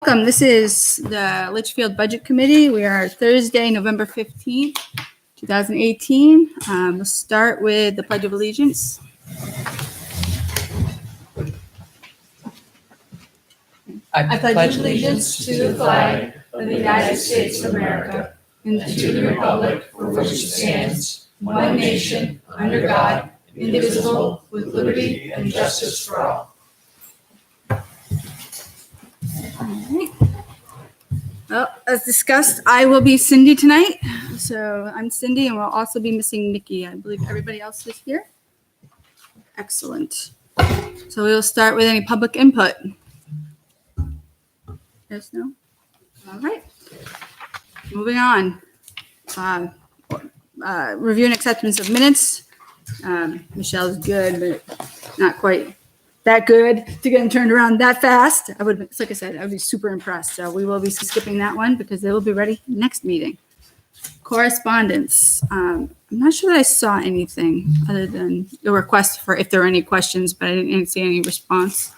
Welcome. This is the Litchfield Budget Committee. We are Thursday, November 15th, 2018. We'll start with the Pledge of Allegiance. I pledge allegiance to the flag of the United States of America and to the republic for which it stands, one nation, under God, indivisible, with liberty and justice for all. Well, as discussed, I will be Cindy tonight. So I'm Cindy, and we'll also be missing Nikki. I believe everybody else is here. Excellent. So we'll start with any public input. Yes, no? All right. Moving on. Review and acceptance of minutes. Michelle's good, but not quite that good to get them turned around that fast. I would, like I said, I would be super impressed. So we will be skipping that one because they will be ready next meeting. Correspondence. I'm not sure that I saw anything other than the request for if there are any questions, but I didn't see any response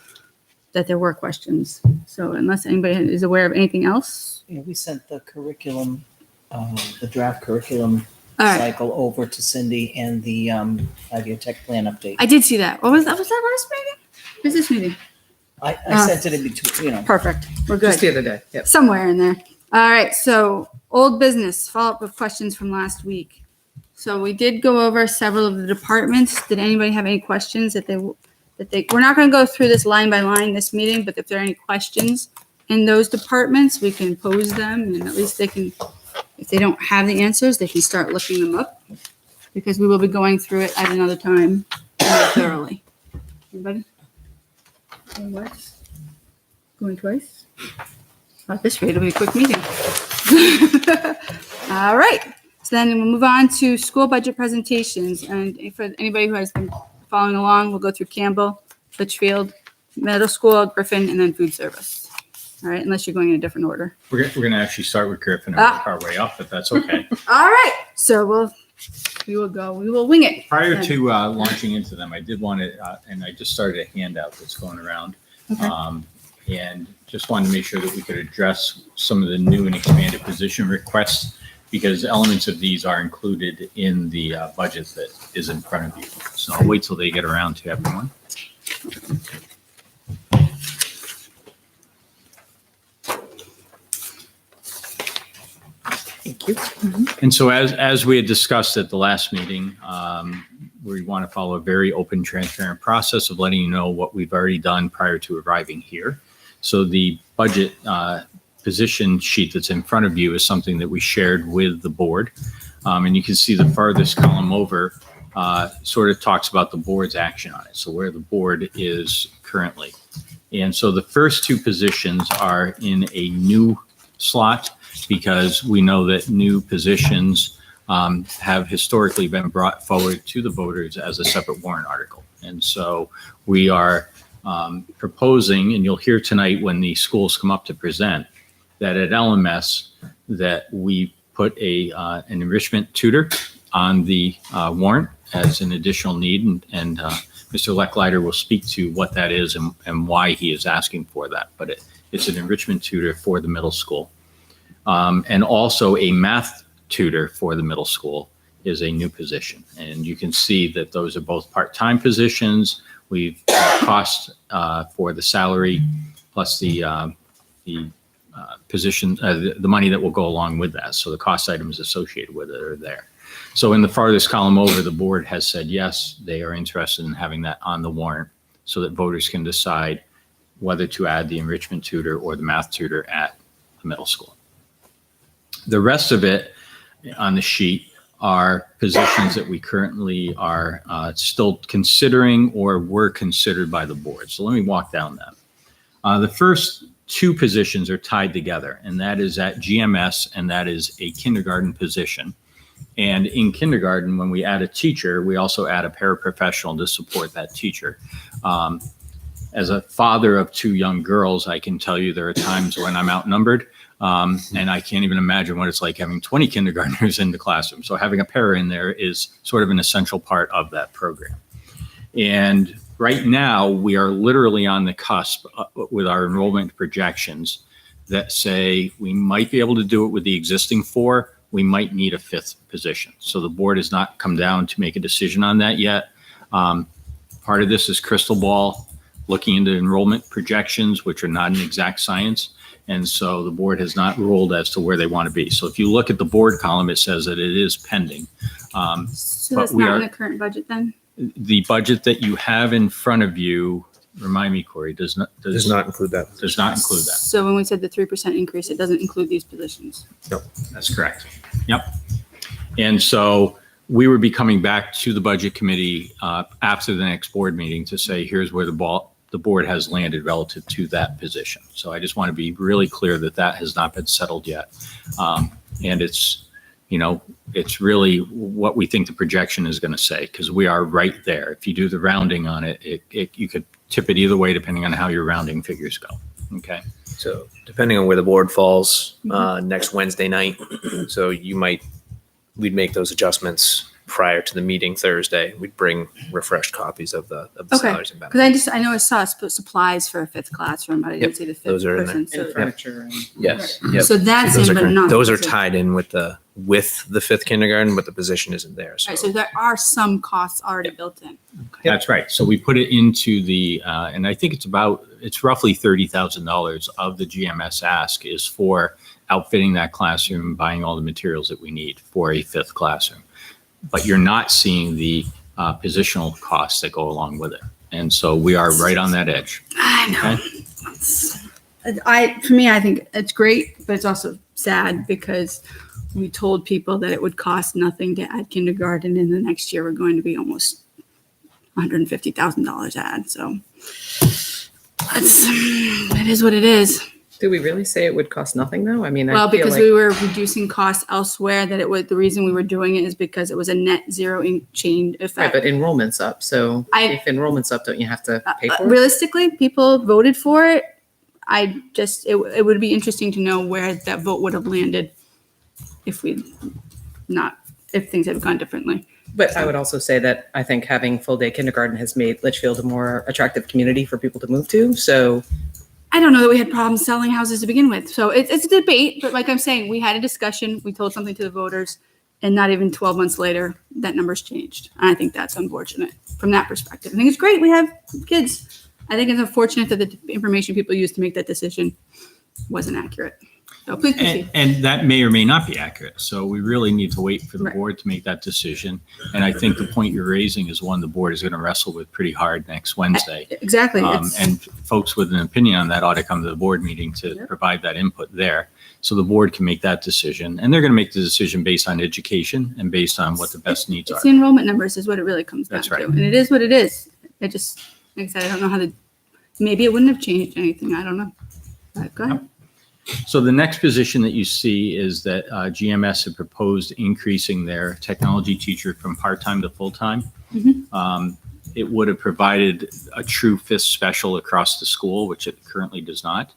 that there were questions. So unless anybody is aware of anything else. Yeah, we sent the curriculum, the draft curriculum All right. cycle over to Cindy and the 5-year tech plan update. I did see that. What was that? Was that last meeting? Business meeting. I sent it in between, Perfect. We're good. Just the other day. Yep. Somewhere in there. All right. So old business, follow up with questions from last week. So we did go over several of the departments. Did anybody have any questions we're not going to go through this line by line this meeting, but if there are any questions in those departments, we can pose them, and at least they can, if they don't have the answers, they can start looking them up, because we will be going through it at another time more thoroughly. Anybody? Going once? Going twice? At this rate, it'll be a quick meeting. All right. So then we'll move on to school budget presentations. And for anybody who has been following along, we'll go through Campbell, Litchfield, Middle School, Griffin, and then food service. All right, unless you're going in a different order. We're going to actually start with Griffin and work our way up, if that's okay. All right. So we will wing it. Prior to launching into them, I did want to, and I just started a handout that's going around. Okay. And just wanted to make sure that we could address some of the new and expanded position requests, because elements of these are included in the budget that is in front of you. So I'll wait till they get around to everyone. Thank you. And so as we had discussed at the last meeting, we want to follow a very open, transparent process of letting you know what we've already done prior to arriving here. So the budget position sheet that's in front of you is something that we shared with the board. And you can see the farthest column over sort of talks about the board's action on it. So where the board is currently. And so the first two positions are in a new slot, because we know that new positions have historically been brought forward to the voters as a separate warrant article. And so we are proposing, and you'll hear tonight when the schools come up to present, that at LMS that we put an enrichment tutor on the warrant as an additional need, and Mr. Lecklider will speak to what that is and why he is asking for that. But it's an enrichment tutor for the middle school. And also a math tutor for the middle school is a new position. And you can see that those are both part-time positions. We've cost for the salary plus the position, the money that will go along with that. So the cost items associated with it are there. So in the farthest column over, the board has said, yes, they are interested in having that on the warrant so that voters can decide whether to add the enrichment tutor or the math tutor at the middle school. The rest of it on the sheet are positions that we currently are still considering or were considered by the board. So let me walk down them. The first two positions are tied together, and that is at GMS, and that is a kindergarten position. And in kindergarten, when we add a teacher, we also add a paraprofessional to support that teacher. As a father of two young girls, I can tell you there are times when I'm outnumbered. And I can't even imagine what it's like having 20 kindergartners in the classroom. So having a para in there is sort of an essential part of that program. And right now, we are literally on the cusp with our enrollment projections that say we might be able to do it with the existing 4. We might need a 5th position. So the board has not come down to make a decision on that yet. Part of this is crystal ball, looking into enrollment projections, which are not an exact science. And so the board has not ruled as to where they want to be. So if you look at the board column, it says that it is pending. So But that's we not are- in the current budget then? The budget that you have in front of you, remind me, Corey, does not include that. does not include that. So when we said the 3% increase, it doesn't include these positions. That's correct. Yep. And so we would be coming back to the budget committee after the next board meeting to say, here's where the board has landed relative to that position. So I just want to be really clear that that has not been settled yet. And it's, it's really what we think the projection is going to say, because we are right there. If you do the rounding on it, you could tip it either way depending on how your rounding figures go. Okay. So depending on where the board falls next Wednesday night, so we'd make those adjustments prior to the meeting Thursday. We'd bring refreshed copies of the Okay. salaries and benefits. Because I know I saw supplies for a 5th classroom, but I didn't Yep, see the 5th those are in there. person. So- And furniture and. Yes. Yep. So that's Those in, are but not. Those are so- tied in with the 5th kindergarten, but the position isn't there. All right, so there are some costs already built in. That's right. So we put it into the, and I think it's roughly $30,000 of the GMS ask is for outfitting that classroom, buying all the materials that we need for a 5th classroom. But you're not seeing the positional costs that go along with it. And so we are right on that edge. I know. For me, I think it's great, but it's also sad because we told people that it would cost nothing to add kindergarten, and the next year we're going to be almost $150,000 add. So it is what it is. Do we really say it would cost nothing though? I mean, I Well, feel because like, we were reducing costs elsewhere, the reason we were doing it is because it was a net zero chain right, effect. but enrollment's up. So if enrollment's up, don't you have to pay for it? Realistically, people voted for it. It would be interesting to know where that vote would have landed if things had gone differently. But I would also say that I think having full day kindergarten has made Litchfield a more attractive community for people to move to. So I don't know that we had problems selling houses to begin with. So it's a debate, but like I'm saying, we had a discussion, we told something to the voters, and not even 12 months later, that number's changed. And I think that's unfortunate from that perspective. I think it's great we have kids. I think it's unfortunate that the information people used to make that decision wasn't accurate. So please proceed. And that may or may not be accurate. So we really need to wait for the Right. board to make that decision. And I think the point you're raising is one the board is going to wrestle with pretty hard next Wednesday. Exactly. It's- And folks with an opinion on that ought to come to the board meeting to Yep. provide that input there. So the board can make that decision. And they're going to make the decision based on education and based on what the best needs are. It's the enrollment numbers is what it really comes down That's to. right. And it is what it is. It just, like I said, I don't know how maybe it wouldn't have changed anything. I don't know. But go ahead. So the next position that you see is that GMS had proposed increasing their technology teacher from part-time to full-time. Mhm. It would have provided a true 5th special across the school, which it currently does not.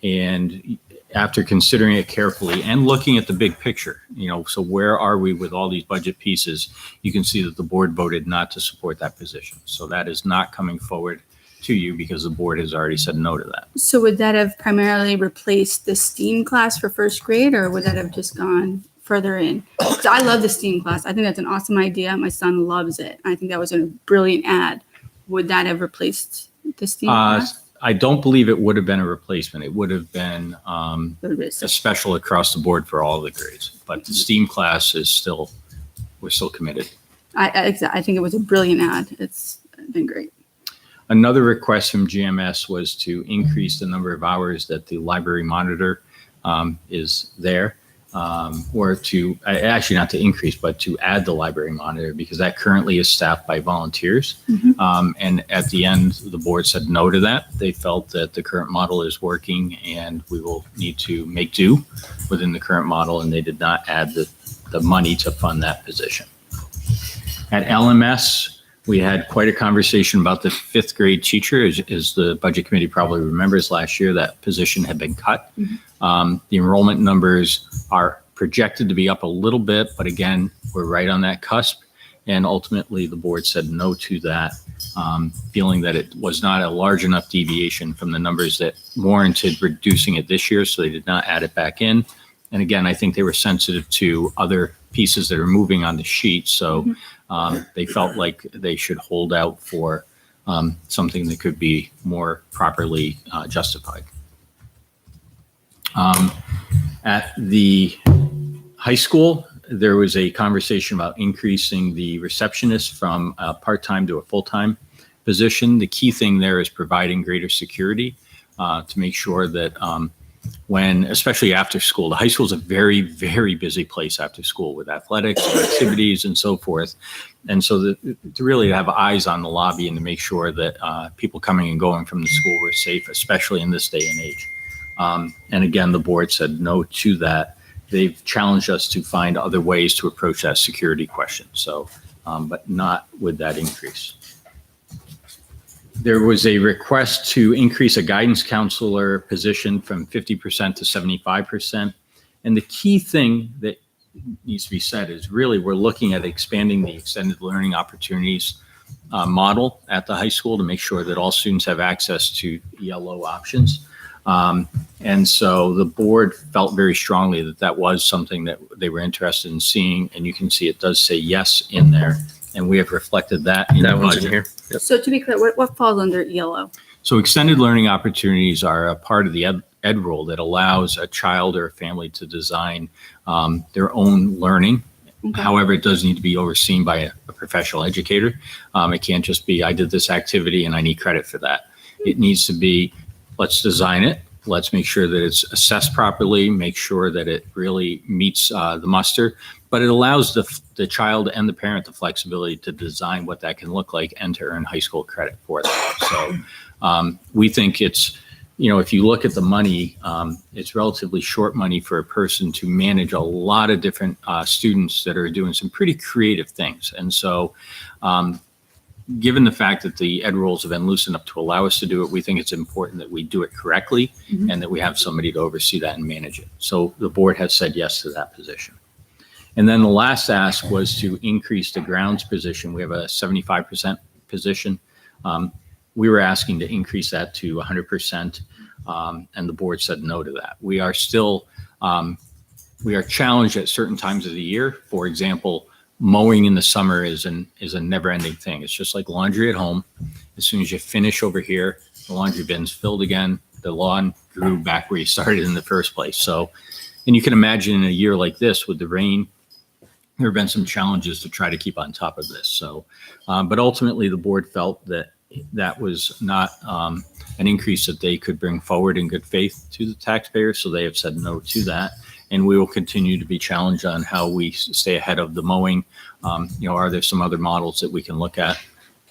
And after considering it carefully and looking at the big picture, so where are we with all these budget pieces? You can see that the board voted not to support that position. So that is not coming forward to you because the board has already said no to that. So would that have primarily replaced the STEAM class for first grade, or would that have just gone further in? So I love the STEAM class. I think that's an awesome idea. My son loves it. I think that was a brilliant ad. Would that have replaced the STEAM class? I don't believe it would have been a replacement. It would have been Would it a special across the board for all of the grades. But the STEAM class we're still committed. I think it was a brilliant ad. It's been great. Another request from GMS was to increase the number of hours that the library monitor is there, or to actually not to increase, but to add the library monitor because that currently is staffed by volunteers. And at the end, the board said no to that. They felt that the current model is working and we will need to make do within the current model, and they did not add the money to fund that position. At LMS, we had quite a conversation about the 5th grade teacher. As the budget committee probably remembers, last year that position had been cut. The enrollment numbers are projected to be up a little bit, but again, we're right on that cusp. And ultimately, the board said no to that feeling that it was not a large enough deviation from the numbers that warranted reducing it this year, so they did not add it back in. And again, I think they were sensitive to other pieces that are moving on the sheet, so they felt like they should hold out for something that could be more properly justified. At the high school, there was a conversation about increasing the receptionist from a part-time to a full-time position. The key thing there is providing greater security to make sure that when, especially after school, the high school is a very, very busy place after school with athletics, and activities, and so forth. And so to really have eyes on the lobby and to make sure that people coming and going from the school were safe, especially in this day and age. And again, the board said no to that. They've challenged us to find other ways to approach that security question. So, but not with that increase. There was a request to increase a guidance counselor position from 50% to 75%. And the key thing that needs to be said is really we're looking at expanding the extended learning opportunities model at the high school to make sure that all students have access to ELO options. And so the board felt very strongly that that was something that they were interested in seeing, and you can see it does say yes in there, and we have reflected that in the That one's in budget. here. Yep. So to be clear, what falls under ELO? So extended learning opportunities are a part of the ed role that allows a child or a family to design their own learning. Okay. However, it does need to be overseen by a professional educator. It can't just be, I did this activity and I need credit for that. It needs to be, let's design it. Let's make sure that it's assessed properly, make sure that it really meets the muster, but it allows the child and the parent the flexibility to design what that can look like and to earn high school credit for that. So we think it's, if you look at the money, it's relatively short money for a person to manage a lot of different students that are doing some pretty creative things. And so given the fact that the ed rules have been loosened up to allow us to do it, we think it's important that we do it correctly and that we have somebody to oversee that and manage it. So the board has said yes to that position. And then the last ask was to increase the grounds position. We have a 75% position. We were asking to increase that to 100%, and the board said no to that. We are still, we are challenged at certain times of the year. For example, mowing in the summer is a never-ending thing. It's just like laundry at home. As soon as you finish over here, the laundry bin's filled again. The lawn grew back where you started in the first place. So, and you can imagine in a year like this with the rain, there have been some challenges to try to keep on top of this. So, but ultimately the board felt that that was not an increase that they could bring forward in good faith to the taxpayers. So they have said no to that. And we will continue to be challenged on how we stay ahead of the mowing. Are there some other models that we can look at?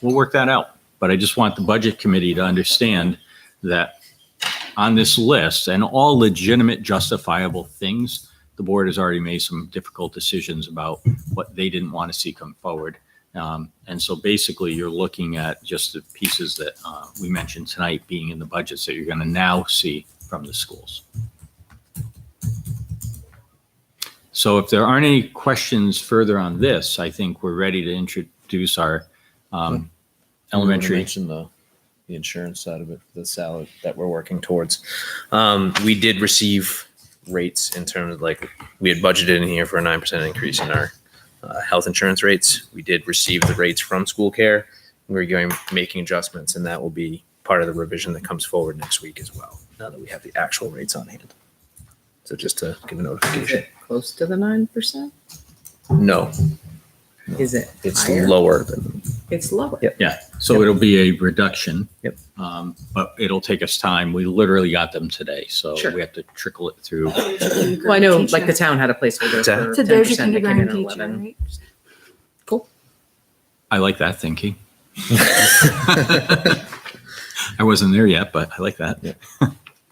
We'll work that out. But I just want the budget committee to understand that on this list and all legitimate justifiable things, the board has already made some difficult decisions about what they didn't want to see come forward. And so basically you're looking at just the pieces that we mentioned tonight being in the budgets that you're going to now see from the schools. So if there aren't any questions further on this, I think we're ready to introduce our elementary. Mention the insurance side of it, the salary that we're working towards. We did receive rates in terms of we had budgeted in here for a 9% increase in our health insurance rates. We did receive the rates from school care. We're making adjustments, and that will be part of the revision that comes forward next week as well, now that we have the actual rates on hand. So just to give a Is notification. it close to the 9%? No, Is it it's higher? lower than. It's lower. Yep. Yeah, so it'll be a reduction. Yep. But it'll take us time. We literally got them today, so Sure. we have to trickle it through. Well, I know, like the town had a plaplaceholder Exactly. for So there's your 10% that came in kindergarten at teacher, 11. right? Cool. I like that thinking. I wasn't there yet, but I like that. Yeah.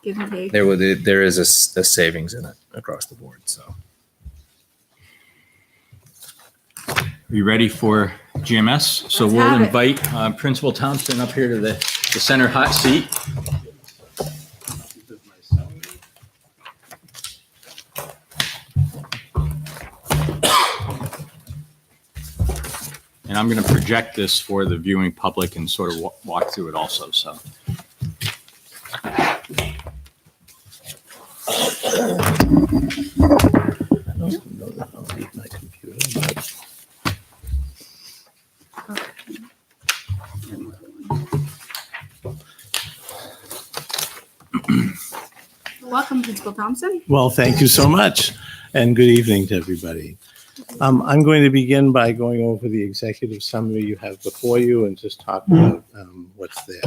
Give and take. There is a savings in it across the board. So Are you ready for GMS? So Let's we'll have it. invite Principal Thompson up here to the center hot seat. And I'm going to project this for the viewing public and sort of walk through it also, so. I don't know that I'll leave my computer, but Welcome, Principal Thompson. Well, thank you so much, and good evening to everybody. I'm going to begin by going over the executive summary you have before you and just talk about what's there.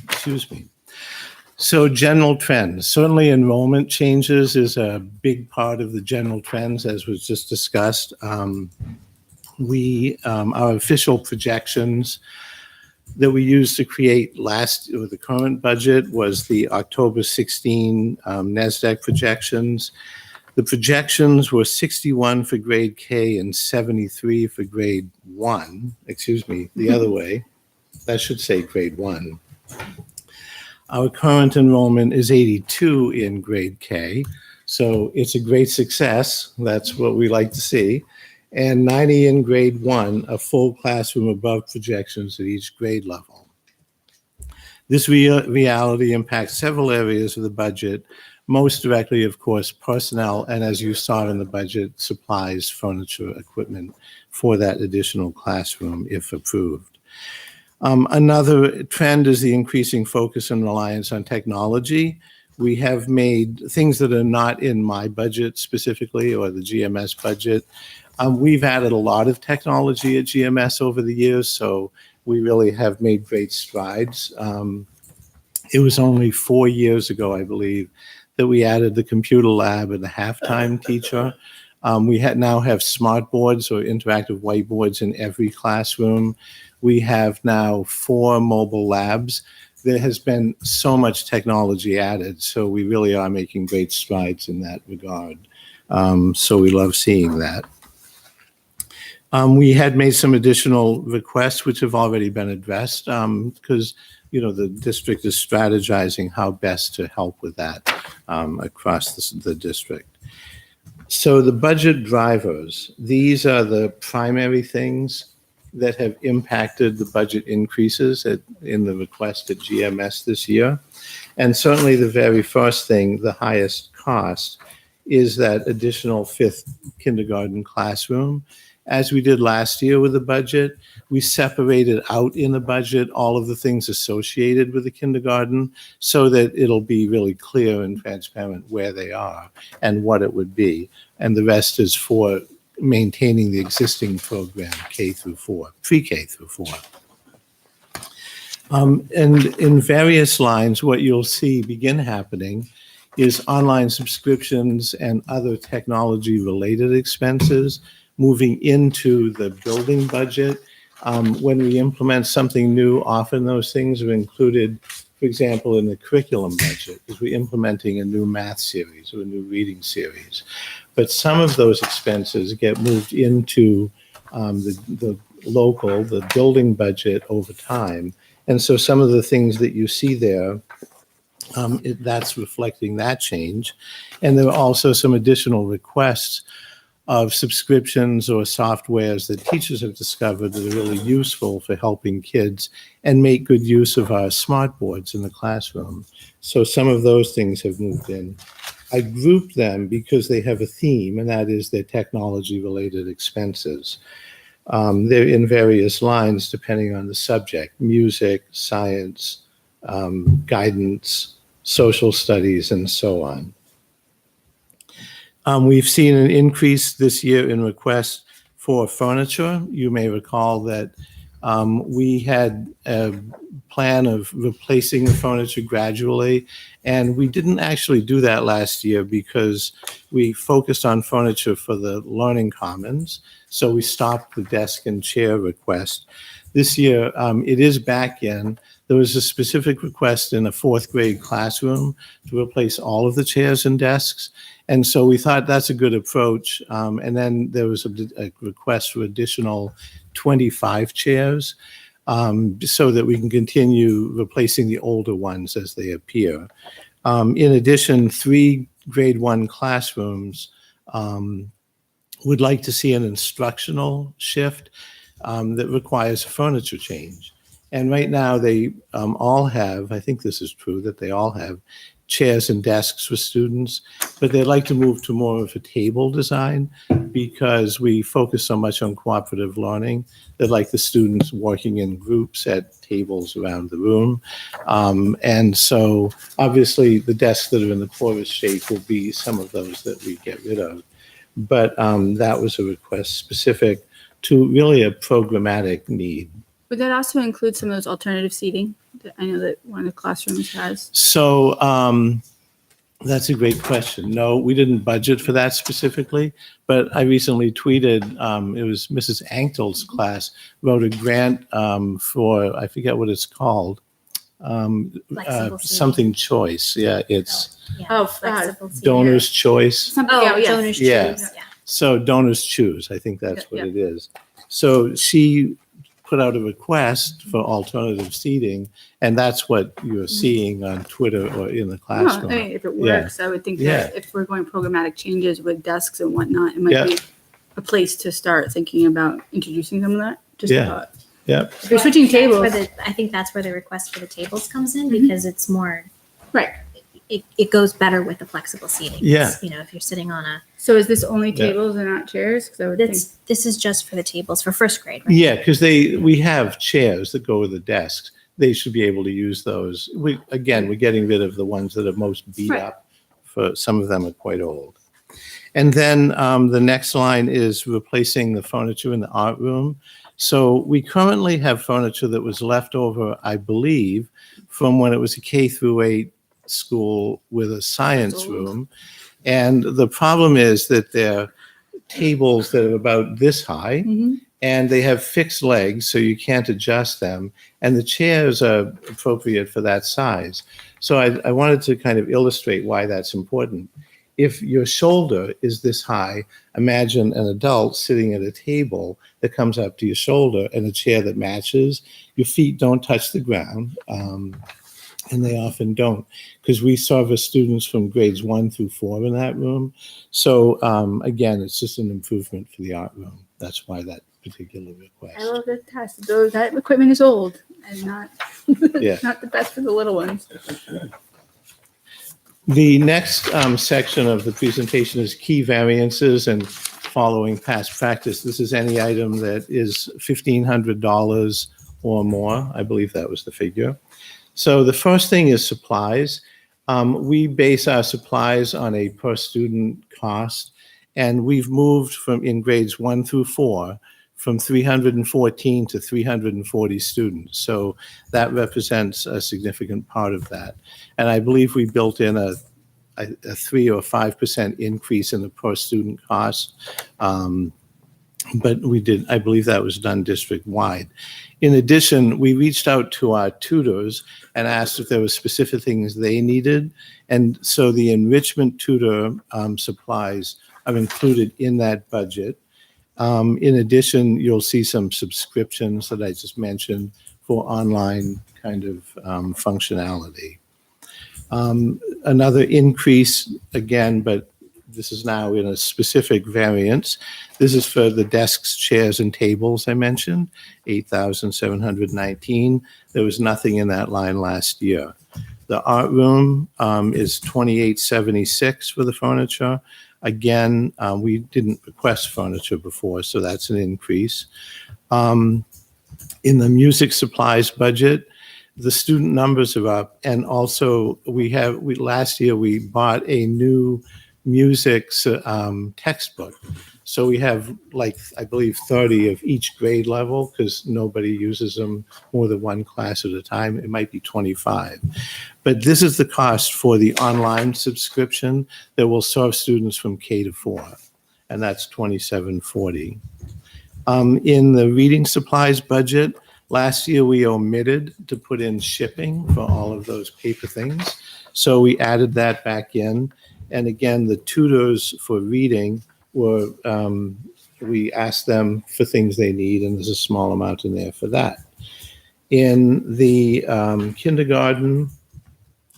Excuse me. So general trends. Certainly enrollment changes is a big part of the general trends, as was just discussed. Our official projections that we used to create the current budget was the October 16 NASDAQ projections. The projections were 61 for grade K and 73 for grade 1. Excuse me, the other way. That should say grade 1. Our current enrollment is 82 in grade K, so it's a great success. That's what we like to see. And 90 in grade 1, a full classroom above projections at each grade level. This reality impacts several areas of the budget, most directly, of course, personnel, and as you saw in the budget, supplies, furniture, equipment for that additional classroom if approved. Another trend is the increasing focus and reliance on technology. We have made things that are not in my budget specifically or the GMS budget. We've added a lot of technology at GMS over the years, so we really have made great strides. It was only 4 years ago, I believe, that we added the computer lab and the halftime teacher. We now have smart boards or interactive whiteboards in every classroom. We have now 4 mobile labs. There has been so much technology added, so we really are making great strides in that regard. So we love seeing that. We had made some additional requests which have already been addressed because, the district is strategizing how best to help with that across the district. So the budget drivers, these are the primary things that have impacted the budget increases in the request at GMS this year. And certainly the very first thing, the highest cost, is that additional 5th kindergarten classroom. As we did last year with the budget, we separated out in the budget all of the things associated with the kindergarten so that it'll be really clear and transparent where they are and what it would be. And the rest is for maintaining the existing program K through 4, pre-K through 4. And in various lines, what you'll see begin happening is online subscriptions and other technology-related expenses moving into the building budget. When we implement something new, often those things are included, for example, in the curriculum budget, because we're implementing a new math series or a new reading series. But some of those expenses get moved into the building budget over time. And so some of the things that you see there, that's reflecting that change. And there are also some additional requests of subscriptions or softwares that teachers have discovered that are really useful for helping kids and make good use of our smart boards in the classroom. So some of those things have moved in. I grouped them because they have a theme, and that is their technology-related expenses. They're in various lines depending on the subject: music, science, guidance, social studies, and so on. We've seen an increase this year in requests for furniture. You may recall that we had a plan of replacing the furniture gradually, and we didn't actually do that last year because we focused on furniture for the Learning Commons, so we stopped the desk and chair request. This year, it is back in. There was a specific request in a 4th grade classroom to replace all of the chairs and desks. And so we thought that's a good approach. And then there was a request for additional 25 chairs so that we can continue replacing the older ones as they appear. In addition, 3 grade 1 classrooms would like to see an instructional shift that requires a furniture change. And right now, they all have, I think this is true, that they all have chairs and desks for students, but they'd like to move to more of a table design because we focus so much on cooperative learning. They'd like the students working in groups at tables around the room. And so obviously the desks that are in the poorest shape will be some of those that we get rid of. But that was a request specific to really a programmatic need. Would that also include some of those alternative seating that I know that one of the classrooms has? So that's a great question. No, we didn't budget for that specifically, but I recently tweeted, it was Mrs. Ankel's class, wrote a grant for, I forget what it's called, Flexible seating. something choice. Yeah, it's Flexible seating. donor's choice. Something, Oh, yeah. donors Yeah. choose. Yeah. So donors choose, I think that's Yeah, what it is. So she put out a request for alternative seating, and that's what you're seeing on Twitter or in the No, classroom. I mean, if it Yeah. works, I would think Yeah. that if we're going programmatic changes with desks and whatnot, it might Yeah. be a place to start thinking about introducing some of that. Just a Yeah. thought. Yep. If you're switching tables, I think that's where the request for the tables comes in because it's more, right. it goes better with the flexible seating. Yeah. You know, if you're sitting on a, So is this only Yeah. tables and not chairs? Because I would think. this is just for the tables for first grade, right? Yeah, because we have chairs that go with the desks. They should be able to use those. We're getting rid of the ones that are most beat Right. up. For some of them are quite old. And then the next line is replacing the furniture in the art room. So we currently have furniture that was left over, I believe, from when it was a K through 8 school with a science old. room. And the problem is that they're tables that are about this high, Mhm. and they have fixed legs, so you can't adjust them. And the chairs are appropriate for that size. So I wanted to kind of illustrate why that's important. If your shoulder is this high, imagine an adult sitting at a table that comes up to your shoulder and a chair that matches. Your feet don't touch the ground, and they often don't, because we service students from grades 1 through 4 in that room. So again, it's just an improvement for the art room. That's why that particular request. I love that test. That equipment is old and not, Yeah. not the best for the little ones. The next section of the presentation is key variances and following past practice. This is any item that is $1,500 or more. I believe that was the figure. So the first thing is supplies. We base our supplies on a per student cost, and we've moved from in grades 1 through 4 from 314 to 340 students. So that represents a significant part of that. And I believe we built in a 3 or 5% increase in the per student cost. But I believe that was done district-wide. In addition, we reached out to our tutors and asked if there were specific things they needed. And so the enrichment tutor supplies are included in that budget. In addition, you'll see some subscriptions that I just mentioned for online kind of functionality. Another increase, again, but this is now in a specific variance. This is for the desks, chairs, and tables I mentioned, $8,719. There was nothing in that line last year. The art room is $2,876 for the furniture. Again, we didn't request furniture before, so that's an increase. In the music supplies budget, the student numbers are up, and also last year we bought a new music textbook. So we have, like, I believe 30 of each grade level, because nobody uses them more than one class at a time. It might be 25. But this is the cost for the online subscription that will serve students from K to 4, and that's $2,740. In the reading supplies budget, last year we omitted to put in shipping for all of those paper things. So we added that back in. And again, the tutors for reading were, we asked them for things they need, and there's a small amount in there for that. In the kindergarten,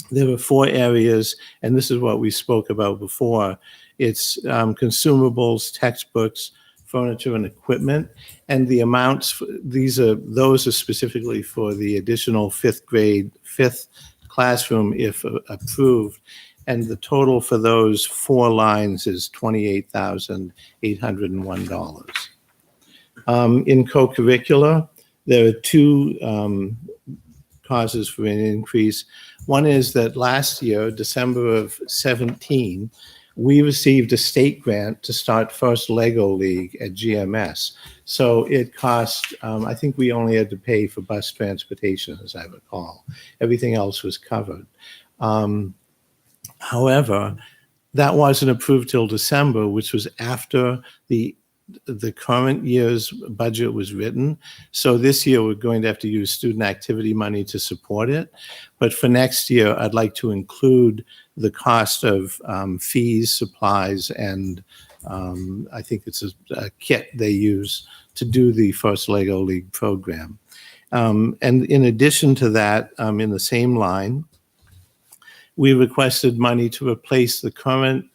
there were 4 areas, and this is what we spoke about before. It's consumables, textbooks, furniture, and equipment. And the amounts, those are specifically for the additional fifth classroom if approved. And the total for those 4 lines is $28,801. In co-curricular, there are 2 causes for an increase. One is that last year, December of 17, we received a state grant to start First Lego League at GMS. So it cost, I think we only had to pay for bus transportation, as I recall. Everything else was covered. However, that wasn't approved till December, which was after the current year's budget was written. So this year, we're going to have to use student activity money to support it. But for next year, I'd like to include the cost of fees, supplies, and I think it's a kit they use to do the First Lego League program. And in addition to that, in the same line, we requested money to replace the current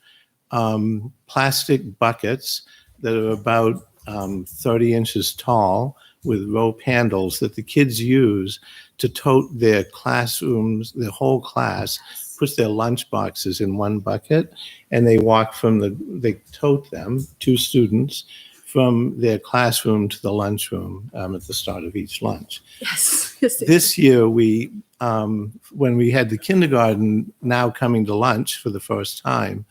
plastic buckets that are about 30 inches tall with rope handles that the kids use to tote their classrooms, their whole class, puts their lunch boxes in one bucket, and they they tote them, 2 students, from their classroom to the lunchroom at the start of each lunch. Yes. This year, when we had the kindergarten now coming to lunch for the first time,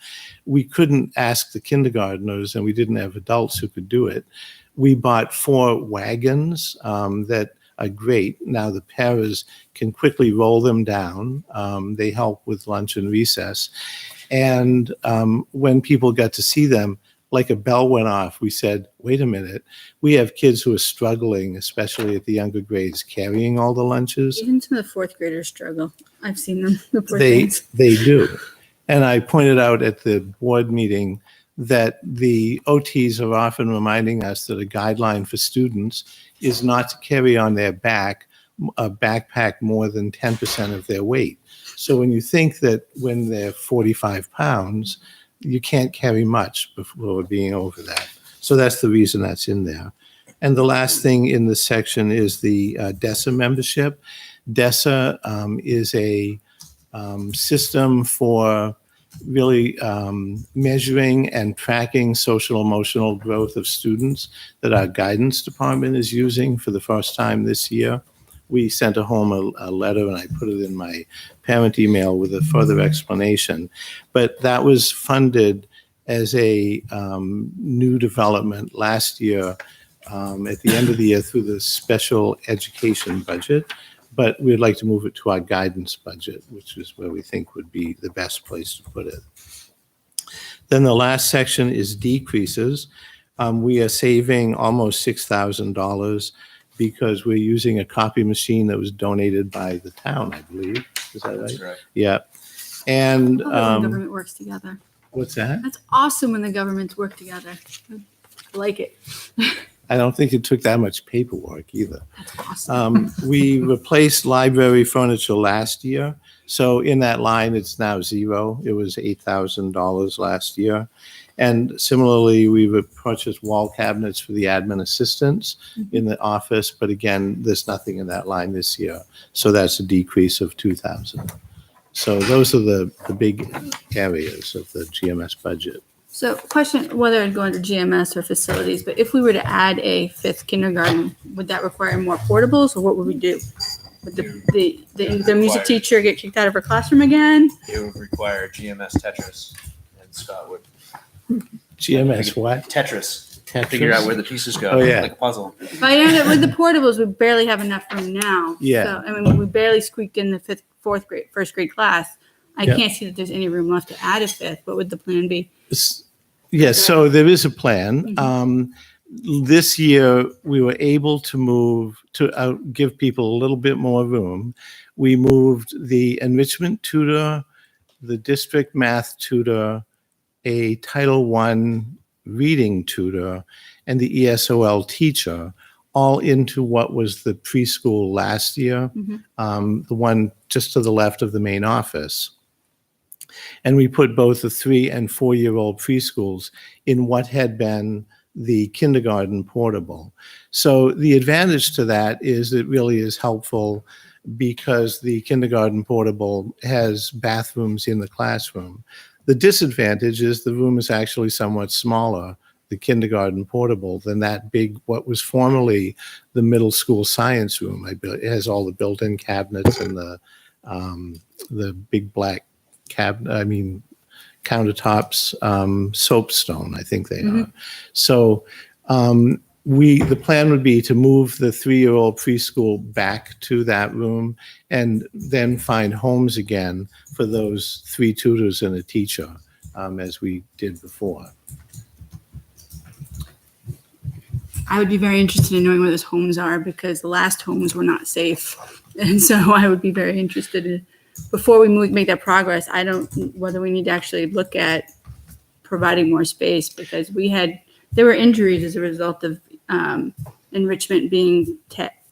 we couldn't ask the kindergartners, and we didn't have adults who could do it. We bought 4 wagons that are great. Now the paras can quickly roll them down. They help with lunch and recess. And when people got to see them, like a bell went off, we said, wait a minute, we have kids who are struggling, especially at the younger grades, carrying all the lunches. Even some of the 4th graders struggle. I've seen them. The poor They things. do. And I pointed out at the board meeting that the OTs are often reminding us that a guideline for students is not to carry on their back a backpack more than 10% of their weight. So when you think that when they're 45 pounds, you can't carry much before being over that. So that's the reason that's in there. And the last thing in this section is the DESA membership. DESA is a system for really measuring and tracking social emotional growth of students that our guidance department is using for the first time this year. We sent home a letter, and I put it in my parent email with a further explanation. But that was funded as a new development last year at the end of the year through the special education budget. But we'd like to move it to our guidance budget, which is where we think would be the best place to put it. Then the last section is decreases. We are saving almost $6,000 because we're using a copy machine that was donated by the town, I believe. Is that right? That's correct. Yeah. And I love it when government works together. what's that? That's awesome when the governments work together. I like it. I don't think it took that much paperwork either. That's awesome. We replaced library furniture last year. So in that line, it's now 0. It was $8,000 last year. And similarly, we purchased wall cabinets for the admin assistants in the office. But again, there's nothing in that line this year. So that's a decrease of $2,000. So those are the big areas of the GMS budget. So question, whether it'd go under GMS or facilities, but if we were to add a 5th kindergarten, would that require more portables, or what would we do? Would the music teacher get kicked out of her classroom again? It would require GMS Tetris, and Scott would GMS what? Tetris. Tetris? Figure out where the pieces go, Oh, yeah. like a puzzle. But I know that with the portables, we barely have enough room now. Yeah. So, I mean, we barely squeaked in the 1st grade class. I Yeah. can't see that there's any room left to add a 5th. What would the plan be? Yes, so there is a plan. This year, we were able to move to give people a little bit more room. We moved the enrichment tutor, the district math tutor, a Title I reading tutor, and the ESOL teacher all into what was the preschool last year, the one just to the left of the main office. And we put both the 3 and 4-year-old preschools in what had been the kindergarten portable. So the advantage to that is it really is helpful because the kindergarten portable has bathrooms in the classroom. The disadvantage is the room is actually somewhat smaller, the kindergarten portable, than that big, what was formerly the middle school science room. It has all the built-in cabinets and the big black countertops, soapstone, I think they are. So the plan would be to move the 3-year-old preschool back to that room and then find homes again for those 3 tutors and a teacher, as we did before. I would be very interested in knowing where those homes are because the last homes were not safe. And so I would be very interested in, before we make that progress, whether we need to actually look at providing more space because there were injuries as a result of enrichment being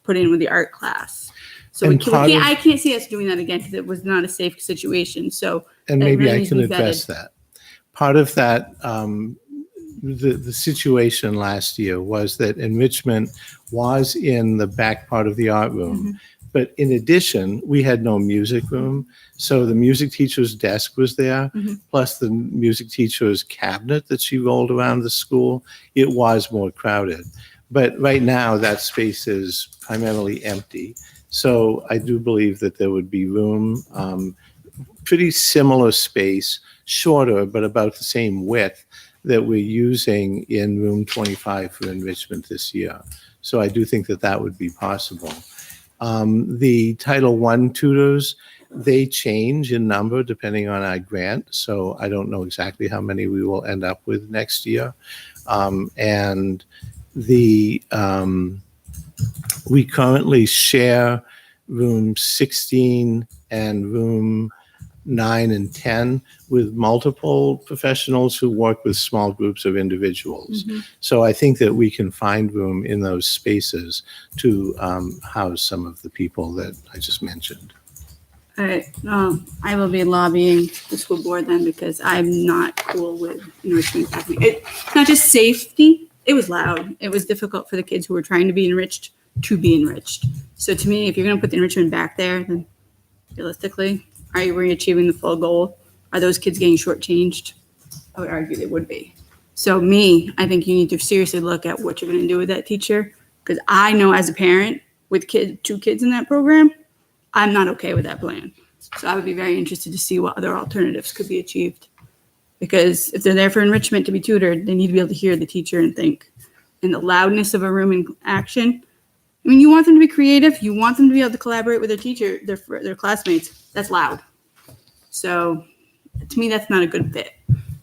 put in with the art class. So I can't see us doing that again because it was not a safe situation. So and that maybe really I needs can to be address that. Part of that, the situation last year was that enrichment was in the back part of the art room. But in addition, we had no music room. So the music teacher's desk was there, plus the music teacher's cabinet that she rolled around the school. It was more crowded. But right now, that space is primarily empty. So I do believe that there would be room, pretty similar space, shorter, but about the same width that we're using in room 25 for enrichment this year. So I do think that that would be possible. The Title I tutors, they change in number depending on our grant. So I don't know exactly how many we will end up with next year. And we currently share room 16 and room 9 and 10 with multiple professionals who work with small groups of individuals. So I think that we can find room in those spaces to house some of the people that I just mentioned. All right. I will be lobbying the school board then because I'm not cool with enrichment happening. It's not just safety. It was loud. It was difficult for the kids who were trying to be enriched to be enriched. So to me, if you're going to put the enrichment back there, then realistically, are we achieving the full goal? Are those kids getting shortchanged? I would argue they would be. So I think you need to seriously look at what you're going to do with that teacher. Because I know as a parent with 2 kids in that program, I'm not okay with that plan. So I would be very interested to see what other alternatives could be achieved. Because if they're there for enrichment to be tutored, they need to be able to hear the teacher and think. And the loudness of a room in action, I mean, you want them to be creative. You want them to be able to collaborate with their teacher, their classmates. That's loud. So to me, that's not a good fit.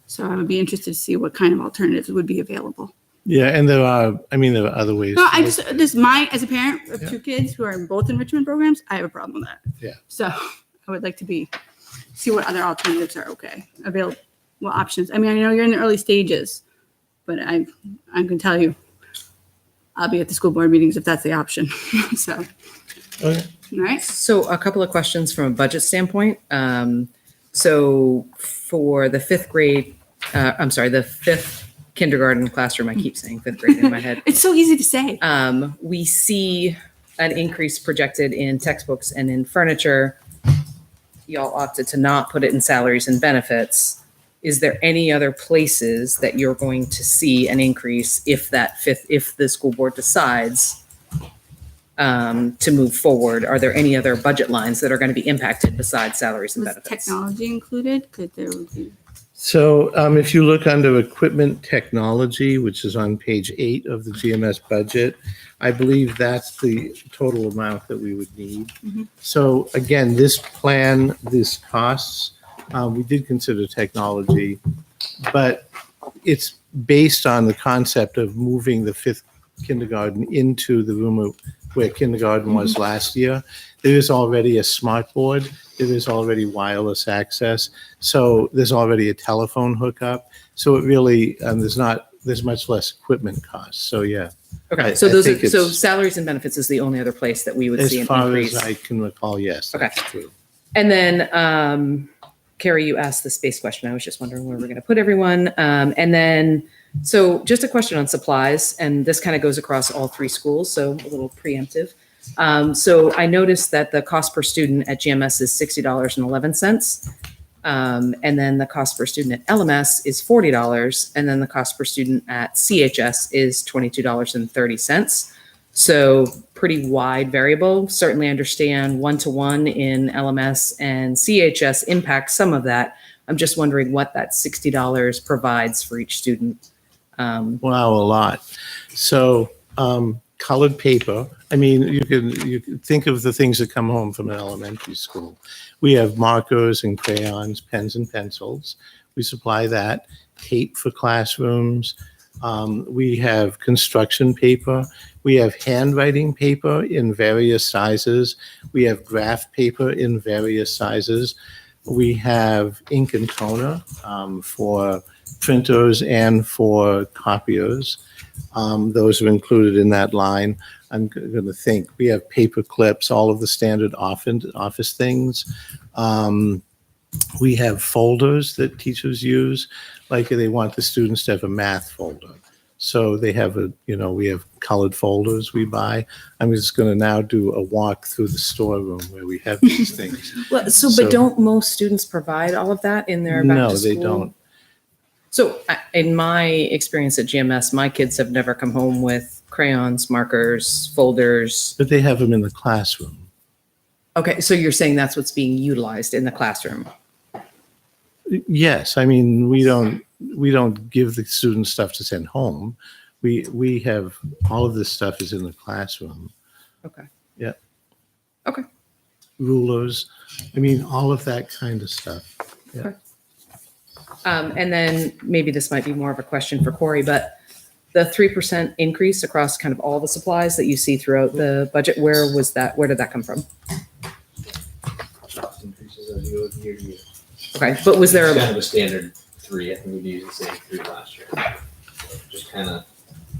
So I would be interested to see what kind of alternatives would be available. Yeah, and there are other ways. No, as a parent of 2 kids who are in both enrichment programs, I have a problem with that. Yeah. So I would like to see what other alternatives are available, what options. I mean, I know you're in the early stages, but I can tell you, I'll be at the school board meetings if that's the option. So, Okay. all right. So a couple of questions from a budget standpoint. So for the 5th grade, the 5th kindergarten classroom, I keep saying 5th grade in my head. It's so easy to say. We see an increase projected in textbooks and in furniture. Y'all opted to not put it in salaries and benefits. Is there any other places that you're going to see an increase if the school board decides to move forward? Are there any other budget lines that are going to be impacted besides salaries and Was benefits? technology included? Because there would be. So if you look under equipment technology, which is on page 8 of the GMS budget, I believe that's the total amount that we would need. So again, this plan, this costs, we did consider technology, but it's based on the concept of moving the 5th kindergarten into the room where kindergarten was last year. There is already a smart board. There is already wireless access. So there's already a telephone hookup. So it really, there's much less equipment costs. So yeah. Okay, I so think so it's- salaries and benefits is the only other place that we would As see an far increase. as I can recall, yes. Okay. That's true. And then Carrie, you asked the space question. I was just wondering where we're going to put everyone. And then, so just a question on supplies, and this kind of goes across all three schools, so a little preemptive. So I noticed that the cost per student at GMS is $60.11. And then the cost per student at LMS is $40. And then the cost per student at CHS is $22.30. So pretty wide variable. Certainly understand one-to-one in LMS and CHS impacts some of that. I'm just wondering what that $60 provides for each student. Wow, a lot. So colored paper. I mean, you can think of the things that come home from an elementary school. We have markers and crayons, pens and pencils. We supply that. Tape for classrooms. We have construction paper. We have handwriting paper in various sizes. We have graph paper in various sizes. We have ink and toner for printers and for copiers. Those are included in that line. I'm going to think. We have paper clips, all of the standard office things. We have folders that teachers use, like they want the students to have a math folder. So they have we have colored folders we buy. I'm just going to now do a walk through the storeroom where we have these things. Well, So- but don't most students provide all of that in their back No, to they school? don't. So in my experience at GMS, my kids have never come home with crayons, markers, folders. But they have them in the classroom. Okay, so you're saying that's what's being utilized in the classroom? Yes, I mean, we don't give the students stuff to send home. We have, all of this stuff is in the classroom. Okay. Yeah. Okay. Rulers, I mean, all of that kind of stuff. Yeah. And then maybe this might be more of a question for Corey, but the 3% increase across kind of all the supplies that you see throughout the budget, where did that come from? Increases as you go year to year. Okay, but was there It's a kind of a standard 3. I think we used the same 3 last year. Just kind of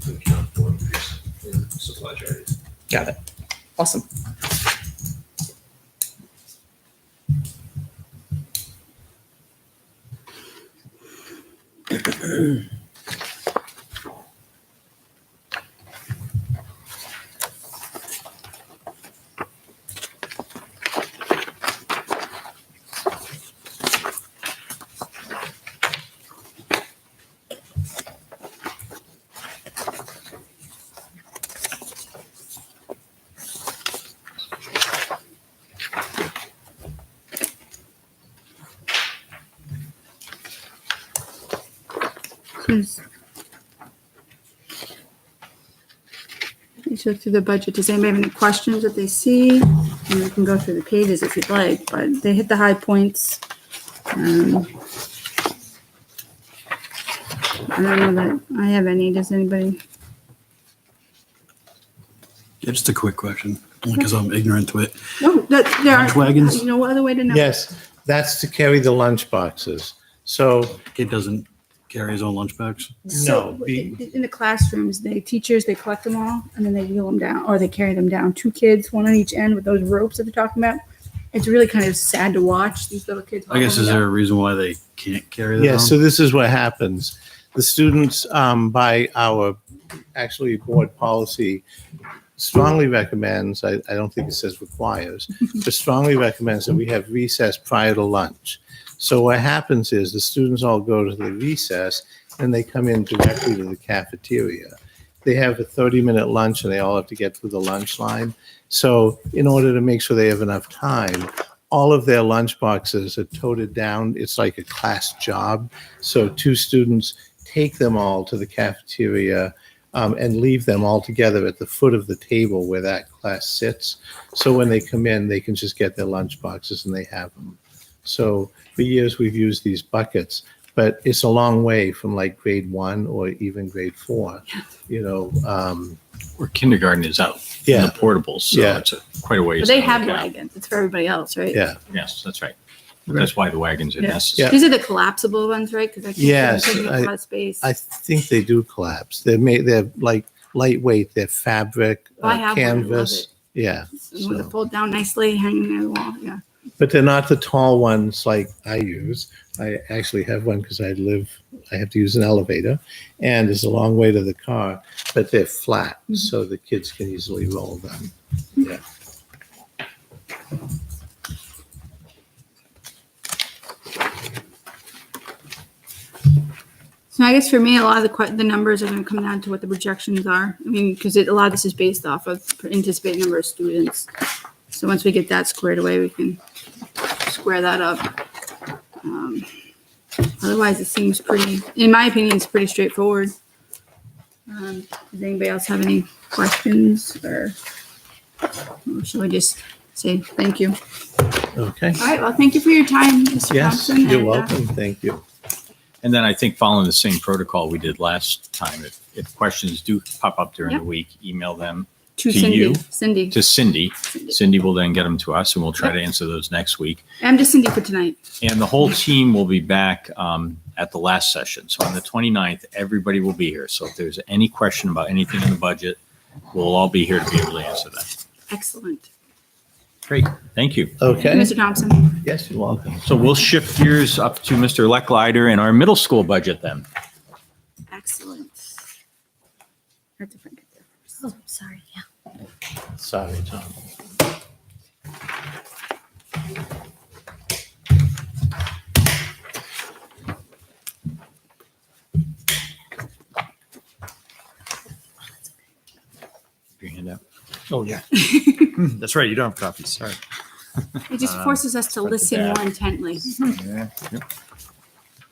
to account for increase in supply charges. Got it. Awesome. Let's look through the budget. Does anybody have any questions that they see? And we can go through the pages if you'd like, but they hit the high points. I don't know that I have any. Does anybody? Yeah, just a quick question, only because I'm ignorant to it. No, there Lunch are wagons? no other way to know. Yes, that's to carry the lunch boxes. So, Kid doesn't carry his own lunch bags. So no, in the classrooms, they collect them all and then they wheel them down or they carry them down. 2 kids, one on each end with those ropes that they're talking about. It's really kind of sad to watch these little kids. I guess, is there a reason why they can't carry that? yeah, so this is what happens. The students, by our actually board policy, strongly recommends, I don't think it says requires, but strongly recommends that we have recess prior to lunch. So what happens is the students all go to the recess and they come in directly to the cafeteria. They have a 30-minute lunch and they all have to get through the lunch line. So in order to make sure they have enough time, all of their lunch boxes are toted down. It's like a class job. So 2 students take them all to the cafeteria and leave them all together at the foot of the table where that class sits. So when they come in, they can just get their lunch boxes and they have them. So for years, we've used these buckets, but it's a long way from like grade 1 or even grade 4, Where kindergarten is out in Yeah. the portables, so Yeah. it's quite a ways. But they to have look at. wagons. It's for everybody else, right? Yeah. Yes, that's right. That's why the wagons are Yeah. necessary. These are the collapsible ones, right? Because Yes, taking up a lot of space. I think they do collapse. They're like lightweight. They're fabric, I have one. I love canvas. it. Yeah. With it fold down nicely, hanging near the wall. Yeah. but they're not the tall ones like I use. I actually have one because I have to use an elevator, and it's a long way to the car, but they're flat, so the kids can easily roll them. Yeah. So I guess for me, a lot of the numbers are going to come down to what the projections are. I mean, because a lot of this is based off of anticipated number of students. So once we get that squared away, we can square that up. Otherwise, it seems pretty, in my opinion, it's pretty straightforward. Does anybody else have any questions, or shall we just say thank you? Okay. All right. Well, thank you for your time, Mr. Yes, Thompson. you're and, welcome. Thank you. And then I think following the same protocol we did last time, if questions do pop up during the week, email them to to Cindy. you. Cindy. to Cindy. Cindy will then get them to us, and we'll try to answer those next week. I'm just Cindy for tonight. And the whole team will be back at the last session. So on the 29th, everybody will be here. So if there's any question about anything in the budget, we'll all be here to be able to answer that. Excellent. Great. Thank you. Okay. Mr. Thompson. Yes, you're welcome. So we'll shift gears up to Mr. Lecklider and our middle school budget then. Excellent. I have to find it there first. Oh, sorry. Yeah. Sorry, Tom. Your hand up. Oh, yeah. That's right. You don't have copies. Sorry. It just forces us to listen more intently. Yeah. Yep.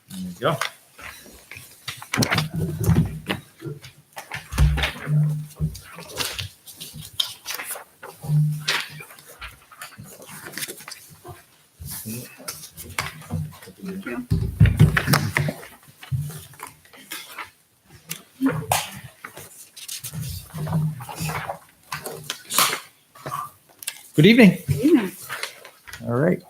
There you go. Thank you. Good evening. Good evening. All right.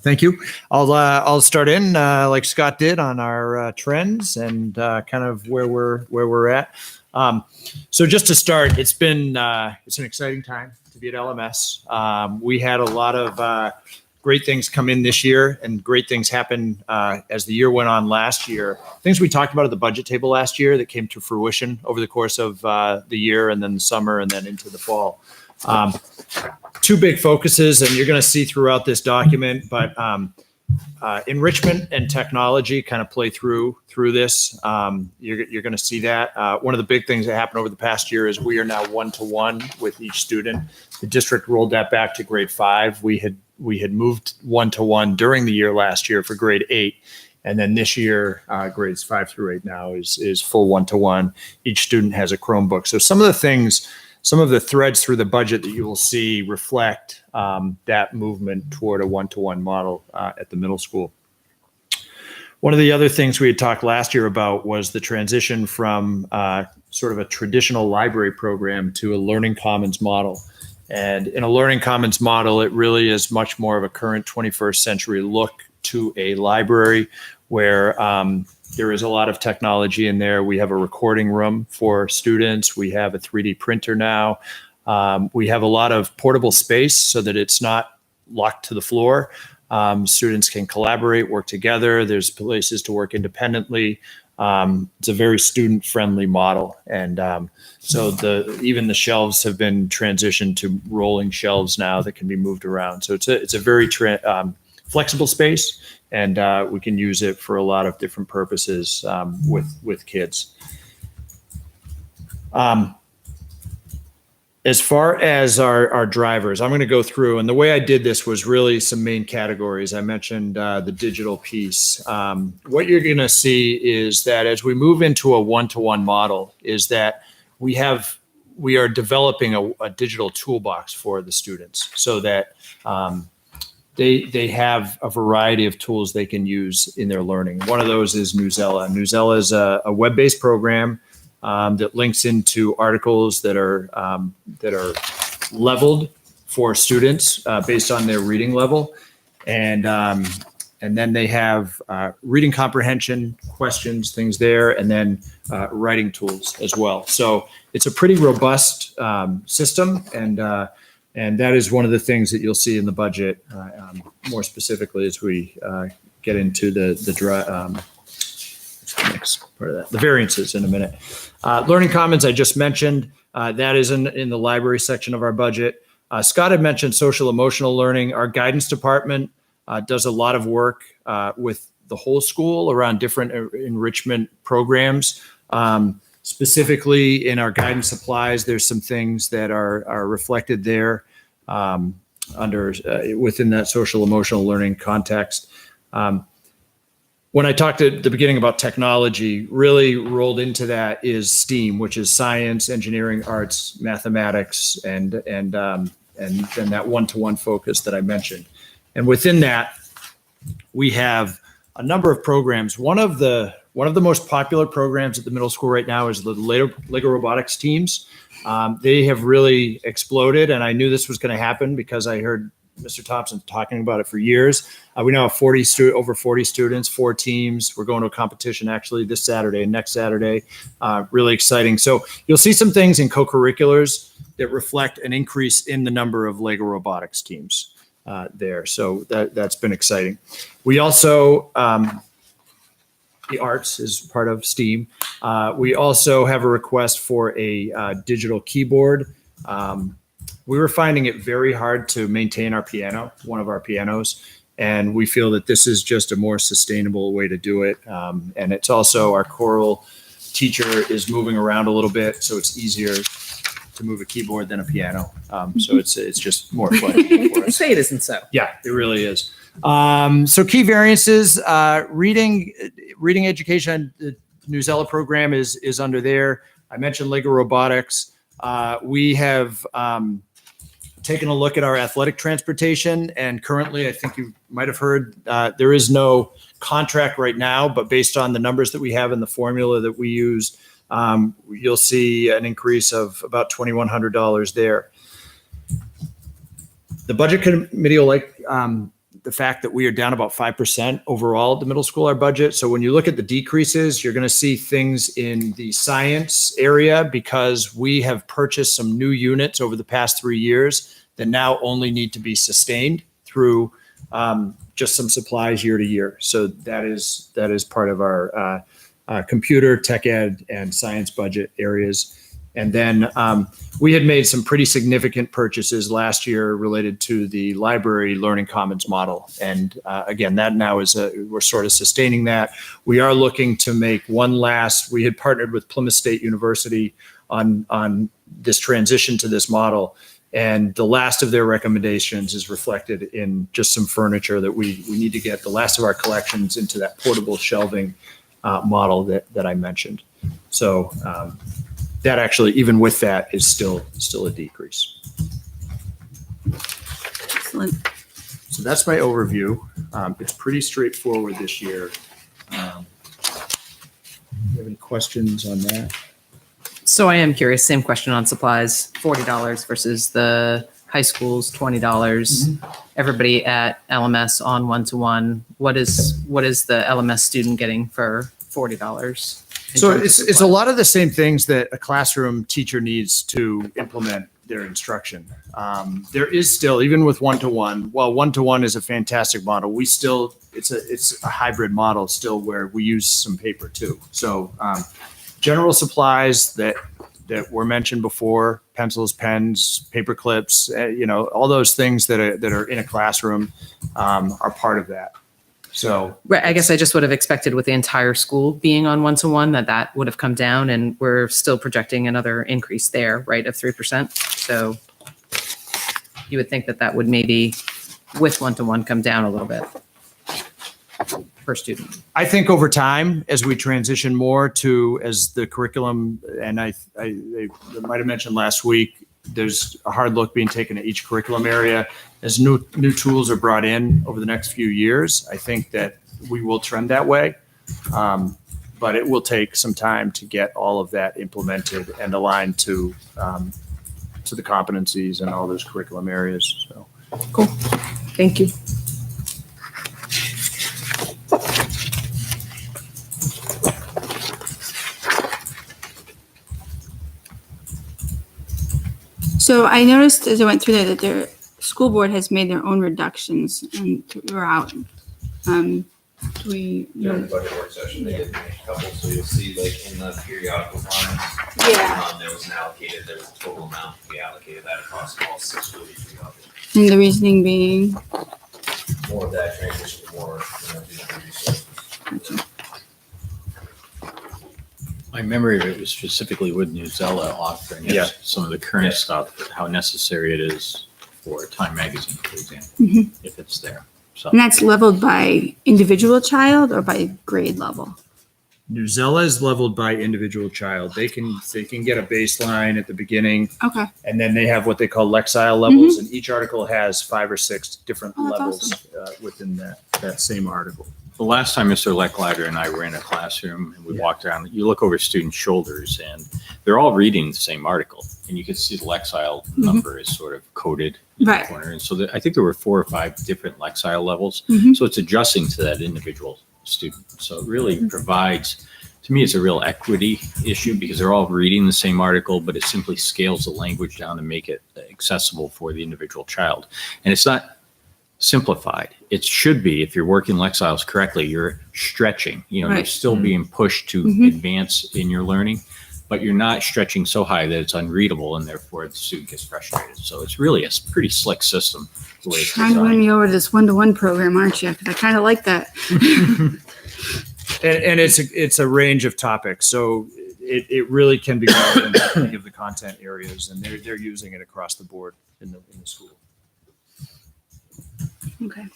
Thank you. I'll start in like Scott did on our trends and kind of where we're at. So just to start, it's an exciting time to be at LMS. We had a lot of great things come in this year, and great things happen as the year went on last year. Things we talked about at the budget table last year that came to fruition over the course of the year, and then the summer, and then into the fall. Two big focuses, and you're going to see throughout this document, but enrichment and technology kind of play through this. You're going to see that. One of the big things that happened over the past year is we are now 1-to-1 with each student. The district rolled that back to grade 5. We had moved 1-to-1 during the year last year for grade 8. And then this year, grades 5 through 8 now is full 1-to-1. Each student has a Chromebook. So some of the threads through the budget that you will see reflect that movement toward a 1-to-1 model at the middle school. One of the other things we had talked last year about was the transition from sort of a traditional library program to a Learning Commons model. And in a Learning Commons model, it really is much more of a current 21st century look to a library where there is a lot of technology in there. We have a recording room for students. We have a 3D printer now. We have a lot of portable space so that it's not locked to the floor. Students can collaborate, work together. There's places to work independently. It's a very student-friendly model. And so even the shelves have been transitioned to rolling shelves now that can be moved around. So it's a very flexible space, and we can use it for a lot of different purposes with kids. As far as our drivers, I'm going to go through, and the way I did this was really some main categories. I mentioned the digital piece. What you're going to see is that as we move into a 1-to-1 model, is that we are developing a digital toolbox for the students so that they have a variety of tools they can use in their learning. One of those is Newsela. Newsela is a web-based program that links into articles that are leveled for students based on their reading level, and then they have reading comprehension questions, things there, and then writing tools as well. So it's a pretty robust system, and And that is one of the things that you'll see in the budget, more specifically as we get into what's the next part of that? The variances in a minute. Learning Commons, I just mentioned, that is in the library section of our budget. Scott had mentioned social emotional learning. Our guidance department does a lot of work with the whole school around different enrichment programs. Specifically in our guidance supplies, there's some things that are reflected there under within that social emotional learning context. When I talked at the beginning about technology, really rolled into that is STEAM, which is science, engineering, arts, mathematics, and then that one-to-one focus that I mentioned. And within that, we have a number of programs. One of the most popular programs at the middle school right now is the Lego robotics teams. They have really exploded, and I knew this was going to happen because I heard Mr. Thompson talking about it for years. We now have over 40 students, 4 teams. We're going to a competition actually this Saturday and next Saturday. Really exciting. So you'll see some things in co-curriculars that reflect an increase in the number of Lego robotics teams there. So that's been exciting. We also, the arts is part of STEAM. We also have a request for a digital keyboard. We were finding it very hard to maintain our piano, one of our pianos, and we feel that this is just a more sustainable way to do it. And it's also our choral teacher is moving around a little bit, so it's easier to move a keyboard than a piano. So it's just more flexible for us. Say it isn't so. Yeah, it really is. So key variances, reading education, the Newsella program is under there. I mentioned Lego robotics. We have taken a look at our athletic transportation, and currently, I think you might have heard, there is no contract right now, but based on the numbers that we have in the formula that we used, you'll see an increase of about $2,100 there. The budget committee will like the fact that we are down about 5% overall at the middle school, our budget. So when you look at the decreases, you're going to see things in the science area because we have purchased some new units over the past 3 years that now only need to be sustained through just some supplies year to year. So that is part of our computer, tech ed, and science budget areas. And then we had made some pretty significant purchases last year related to the library Learning Commons model. And again, that now we're sort of sustaining that. We are looking to make we had partnered with Plymouth State University on this transition to this model. And the last of their recommendations is reflected in just some furniture that we need to get the last of our collections into that portable shelving model that I mentioned. So that actually, even with that, is still a decrease. Excellent. So that's my overview. It's pretty straightforward this year. Do you have any questions on that? So I am curious, same question on supplies, $40 versus the high school's $20. Everybody at LMS on one-to-one. What is the LMS student getting for $40? So it's a lot of the same things that a classroom teacher needs to implement their instruction. There is still, even with one-to-one, while one-to-one is a fantastic model, it's a hybrid model still where we use some paper too. So general supplies that were mentioned before, pencils, pens, paper clips, all those things that are in a classroom are part of that. So Right, I guess I just would have expected with the entire school being on one-to-one that would have come down, and we're still projecting another increase there, right, of 3%. So you would think that would maybe with one-to-one come down a little bit per student. I think over time, as we transition more as the curriculum, and I might have mentioned last week, there's a hard look being taken at each curriculum area. As new tools are brought in over the next few years, I think that we will trend that way. But it will take some time to get all of that implemented and aligned to the competencies and all those curriculum areas. So. Cool. Thank you. So I noticed as I went through there that their school board has made their own reductions and throughout. During the budget work session, they did make a couple, so you'll see like in the periodical lines, Yeah. there was there was a total amount, we allocated that across all 643 budgets. And the reasoning being, More of that transition to more, the resources. My memory of it was specifically with Newsella offering us Yeah. some of the current stuff, how necessary it is for Time Magazine, for example, Mhm. if it's there. So and that's leveled by individual child or by grade level? Newsella is leveled by individual child. They can get a baseline at the beginning, Okay. and then they have what they call Lexile levels, and each article has 5 or 6 different Oh, that's levels within that same article. the last time Mr. Lecklager and I were in a classroom and we walked around, you look over students' shoulders and they're all reading the same article. And you can see the Lexile number is sort of coded in Right. the corner. And so I think there were 4 or 5 different Lexile levels. Mhm. So it's adjusting to that individual student. So it really provides, to me, it's a real equity issue because they're all reading the same article, but it simply scales the language down to make it accessible for the individual child. And it's not simplified. It should be, if you're working Lexiles correctly, you're stretching, you're Right. still being pushed to Mhm. advance in your learning, but you're not stretching so high that it's unreadable and therefore the student gets frustrated. So it's really a pretty slick system the way it's Trying to win designed. me over to this one-to-one program, aren't you? 'Cause I kind of like that. And it's a range of topics, so it really can be relevant to any of the content areas, and they're using it across the board in the school. Okay.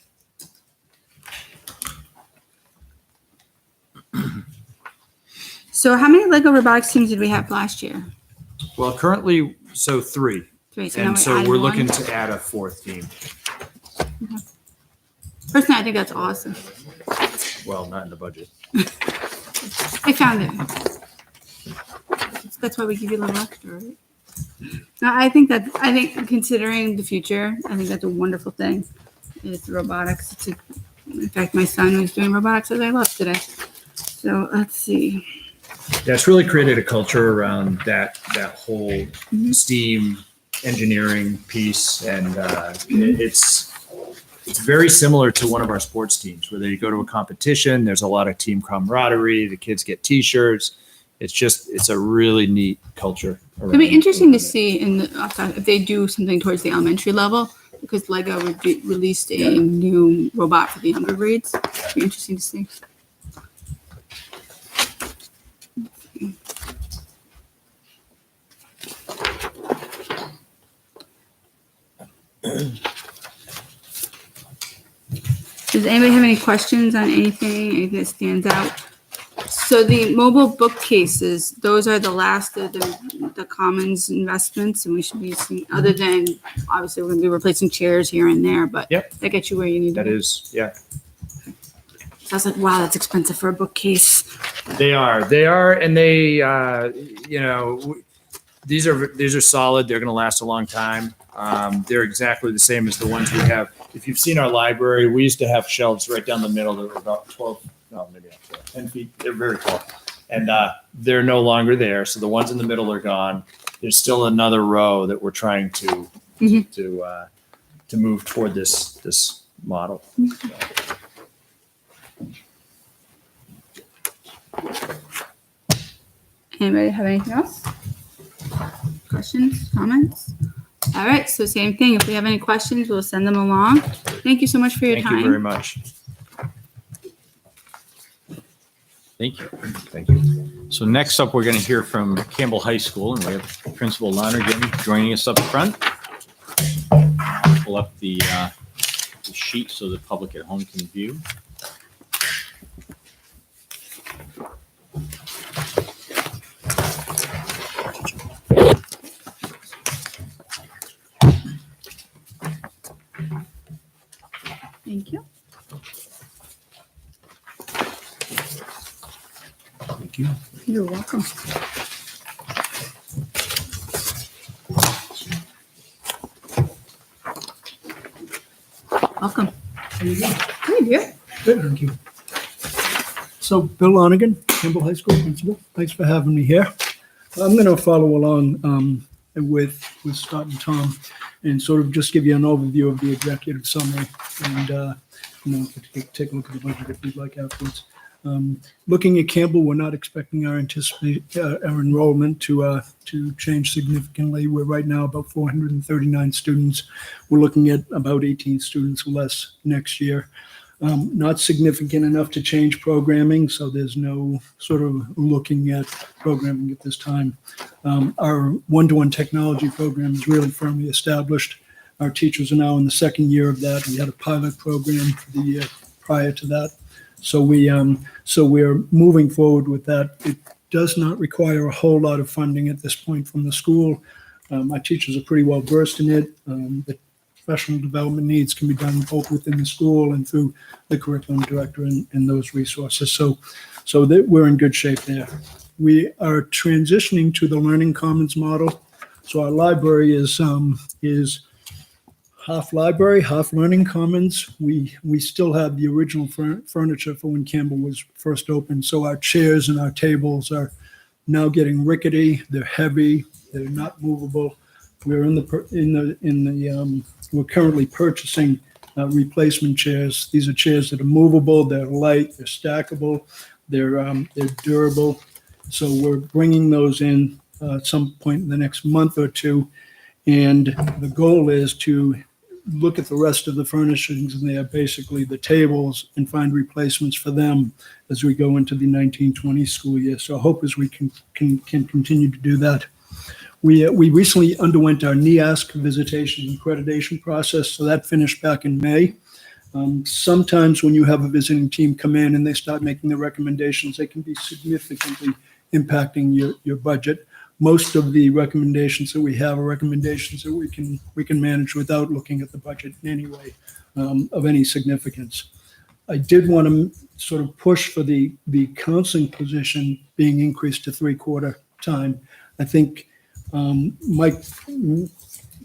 So how many Lego robotics teams did we have last year? Well, currently, so 3, 3. So now and we so added we're one. looking to add a 4th team. Personally, I think that's awesome. Well, not in the budget. I found it. That's why we give you a little extra, right? No, I think considering the future, I think that's a wonderful thing. It's robotics. In fact, my son was doing robotics as I left today. So let's see. Yeah, it's really created a culture around that whole STEAM engineering piece, and it's very similar to one of our sports teams where they go to a competition. There's a lot of team camaraderie. The kids get T-shirts. It's a really neat culture. It'll be interesting to see if they do something towards the elementary level, because Lego released a new robot for the younger grades. It'll be interesting to see. Does anybody have any questions on anything that stands out? So the mobile bookcases, those are the last of the Commons investments, and we should be seeing, other than, obviously, we're gonna be replacing chairs here and there, but Yep. that gets you where you need to That be. is, yeah. So I was like, wow, that's expensive for a bookcase. They are, and they, these are solid. They're going to last a long time. They're exactly the same as the ones we have. If you've seen our library, we used to have shelves right down the middle that were about 12, no, maybe not 12, 10 feet. They're very tall, and they're no longer there. So the ones in the middle are gone. There's still another row that we're trying to move toward this model. Anybody have anything else? Questions, comments? All right, so same thing. If we have any questions, we'll send them along. Thank you so much for your Thank time. you very much. Thank you. Thank you. So next up, we're going to hear from Campbell High School, and we have Principal Lonergan joining us up front. Pull up the sheet so the public at home can view. Thank you. Thank you. You're welcome. Welcome. How you doing? Good, you? Good, thank you. So Bill Lonigan, Campbell High School Principal. Thanks for having me here. I'm going to follow along with with Scott and Tom and sort of just give you an overview of the executive summary and, take a look at the budget if you'd like afterwards. Looking at Campbell, we're not expecting our enrollment to change significantly. We're right now about 439 students. We're looking at about 18 students less next year. Not significant enough to change programming, so there's no sort of looking at programming at this time. Our one-to-one technology program is really firmly established. Our teachers are now in the second year of that. We had a pilot program for the year prior to that. So we're moving forward with that. It does not require a whole lot of funding at this point from the school. My teachers are pretty well versed in it. The professional development needs can be done both within the school and through the curriculum director and those resources. So that we're in good shape there. We are transitioning to the Learning Commons model. So our library is half library, half Learning Commons. We still have the original furniture for when Campbell was first opened. So our chairs and our tables are now getting rickety. They're heavy. They're not movable. We're we're currently purchasing replacement chairs. These are chairs that are movable. They're light. They're stackable. They're durable. So we're bringing those in at some point in the next month or two. And the goal is to look at the rest of the furnishings, and they are basically the tables, and find replacements for them as we go into the 1920 school year. So our hope is we can continue to do that. We recently underwent our NEASC visitation and accreditation process, so that finished back in May. Sometimes when you have a visiting team come in and they start making the recommendations, they can be significantly impacting your budget. Most of the recommendations that we have are recommendations that we can manage without looking at the budget in any way of any significance. I did want to sort of push for the counseling position being increased to 3/4 time. I think Mike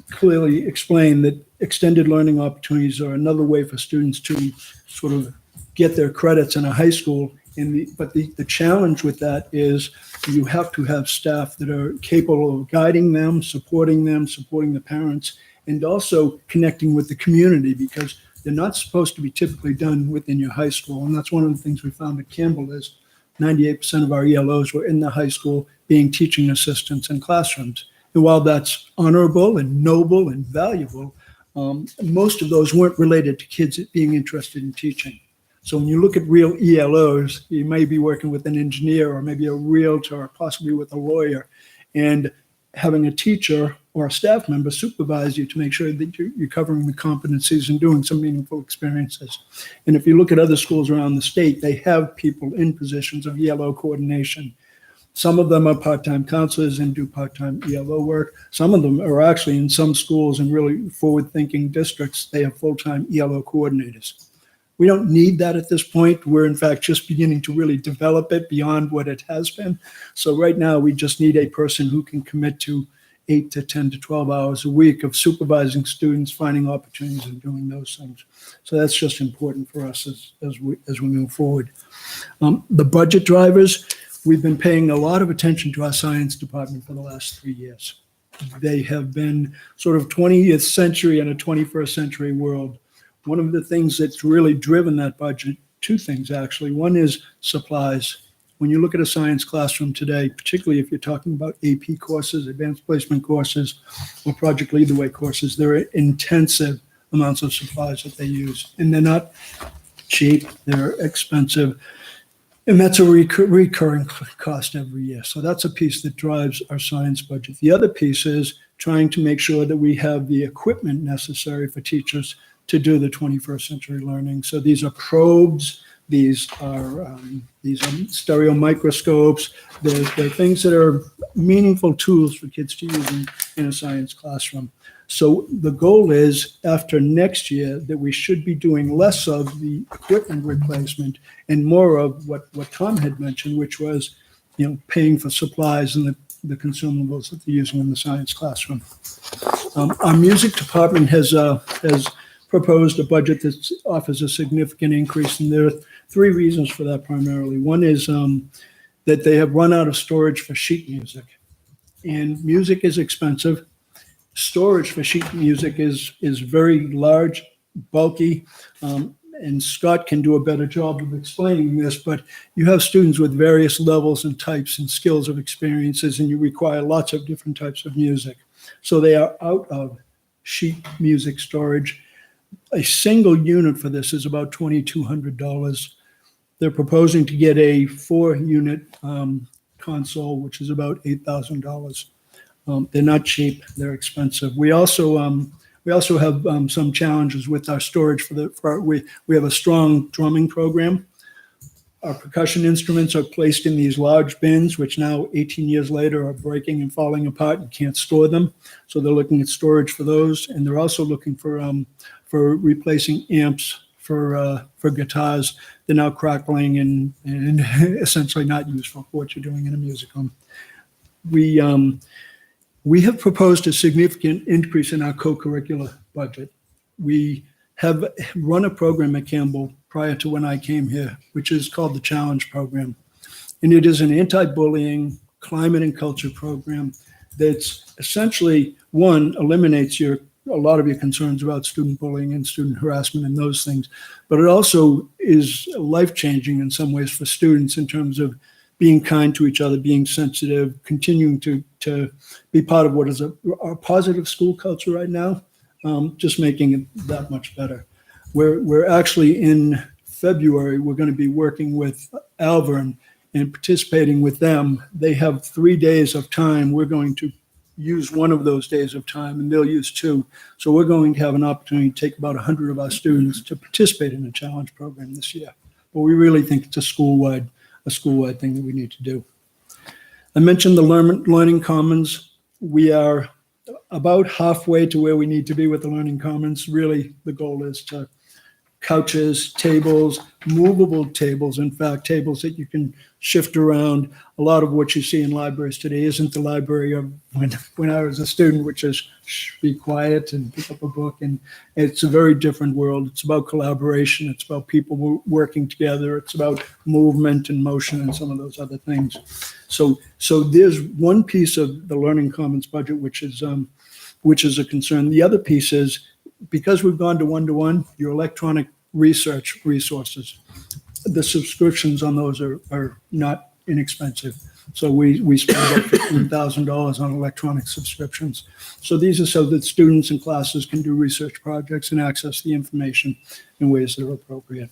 clearly explained that extended learning opportunities are another way for students to sort of get their credits in a high school. But the challenge with that is you have to have staff that are capable of guiding them, supporting the parents, and also connecting with the community, because they're not supposed to be typically done within your high school. And that's one of the things we found at Campbell is 98% of our ELOs were in the high school being teaching assistants in classrooms. And while that's honorable and noble and valuable, most of those weren't related to kids being interested in teaching. So when you look at real ELOs, you may be working with an engineer or maybe a realtor or possibly with a lawyer, and having a teacher or a staff member supervise you to make sure that you're covering the competencies and doing some meaningful experiences. And if you look at other schools around the state, they have people in positions of ELO coordination. Some of them are part-time counselors and do part-time ELO work. Some of them are actually in some schools and really forward-thinking districts, they have full-time ELO coordinators. We don't need that at this point. We're in fact just beginning to really develop it beyond what it has been. So right now we just need a person who can commit to 8 to 10 to 12 hours a week of supervising students, finding opportunities and doing those things. So that's just important for us as we move forward. The budget drivers, we've been paying a lot of attention to our science department for the last 3 years. They have been sort of 20th century in a 21st century world. One of the things that's really driven that budget, two things actually. One is supplies. When you look at a science classroom today, particularly if you're talking about AP courses, advanced placement courses, or Project Lead the Way courses, there are intensive amounts of supplies that they use. And they're not cheap, they're expensive. And that's a recurring cost every year. So that's a piece that drives our science budget. The other piece is trying to make sure that we have the equipment necessary for teachers to do the 21st century learning. So these are probes, these are stereo microscopes. They're things that are meaningful tools for kids to use in a science classroom. So the goal is after next year that we should be doing less of the equipment replacement and more of what Tom had mentioned, which was, paying for supplies and the consumables that they're using in the science classroom. Our music department has proposed a budget that offers a significant increase, and there are 3 reasons for that primarily. One is that they have run out of storage for sheet music, and music is expensive. storage for sheet music is very large, bulky, and Scott can do a better job of explaining this, but you have students with various levels and types and skills of experiences, and you require lots of different types of music. So they are out of sheet music storage. A single unit for this is about $2,200. They're proposing to get a 4-unit console, which is about $8,000. They're not cheap; they're expensive. We also have some challenges with our storage we have a strong drumming program. Our percussion instruments are placed in these large bins, which now 18 years later are breaking and falling apart. You can't store them, so they're looking at storage for those, and they're also looking for replacing amps for guitars. They're now crackling and essentially not useful for what you're doing in a music room. We have proposed a significant increase in our co-curricular budget. We have run a program at Campbell prior to when I came here, which is called the Challenge Program. And it is an anti-bullying climate and culture program that's essentially, one, eliminates a lot of your concerns about student bullying and student harassment and those things. But it also is life-changing in some ways for students in terms of being kind to each other, being sensitive, continuing to be part of what is a positive school culture right now, just making it that much better. We're actually in February, we're going to be working with Alvern and participating with them. They have 3 days of time. We're going to use one of those days of time and they'll use 2. So we're going to have an opportunity to take about 100 of our students to participate in the Challenge Program this year. But we really think it's a school-wide thing that we need to do. I mentioned the Learning Commons. We are about halfway to where we need to be with the Learning Commons. Really, the goal is to couches, tables, movable tables, in fact, tables that you can shift around. A lot of what you see in libraries today isn't the library of when I was a student, which is be quiet and pick up a book. And it's a very different world. It's about collaboration. It's about people working together. It's about movement and motion and some of those other things. So there's one piece of the Learning Commons budget, which is a concern. The other piece is, because we've gone to one-to-one, your electronic research resources, the subscriptions on those are not inexpensive. So we spend about $15,000 on electronic subscriptions. So these are so that students and classes can do research projects and access the information in ways that are appropriate.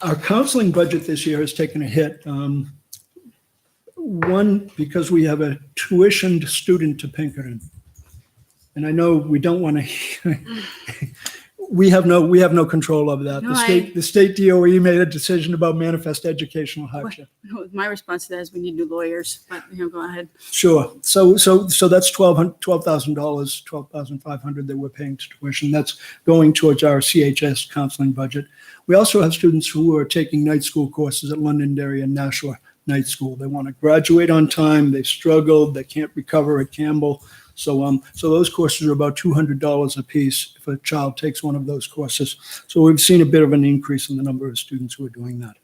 Our counseling budget this year has taken a hit. One, because we have a tuitioned student to Pinkerton. And I know we don't want to, we have no control over that. No, The state DOE made a decision about manifest educational hardship. My response to that is we need new lawyers, but go ahead. Sure. So that's $12,000, $12,500 that we're paying to tuition. That's going towards our CHS counseling budget. We also have students who are taking night school courses at Londonderry and Nashua Night School. They want to graduate on time. They've struggled. They can't recover at Campbell. So those courses are about $200 a piece if a child takes one of those courses. So we've seen a bit of an increase in the number of students who are doing that.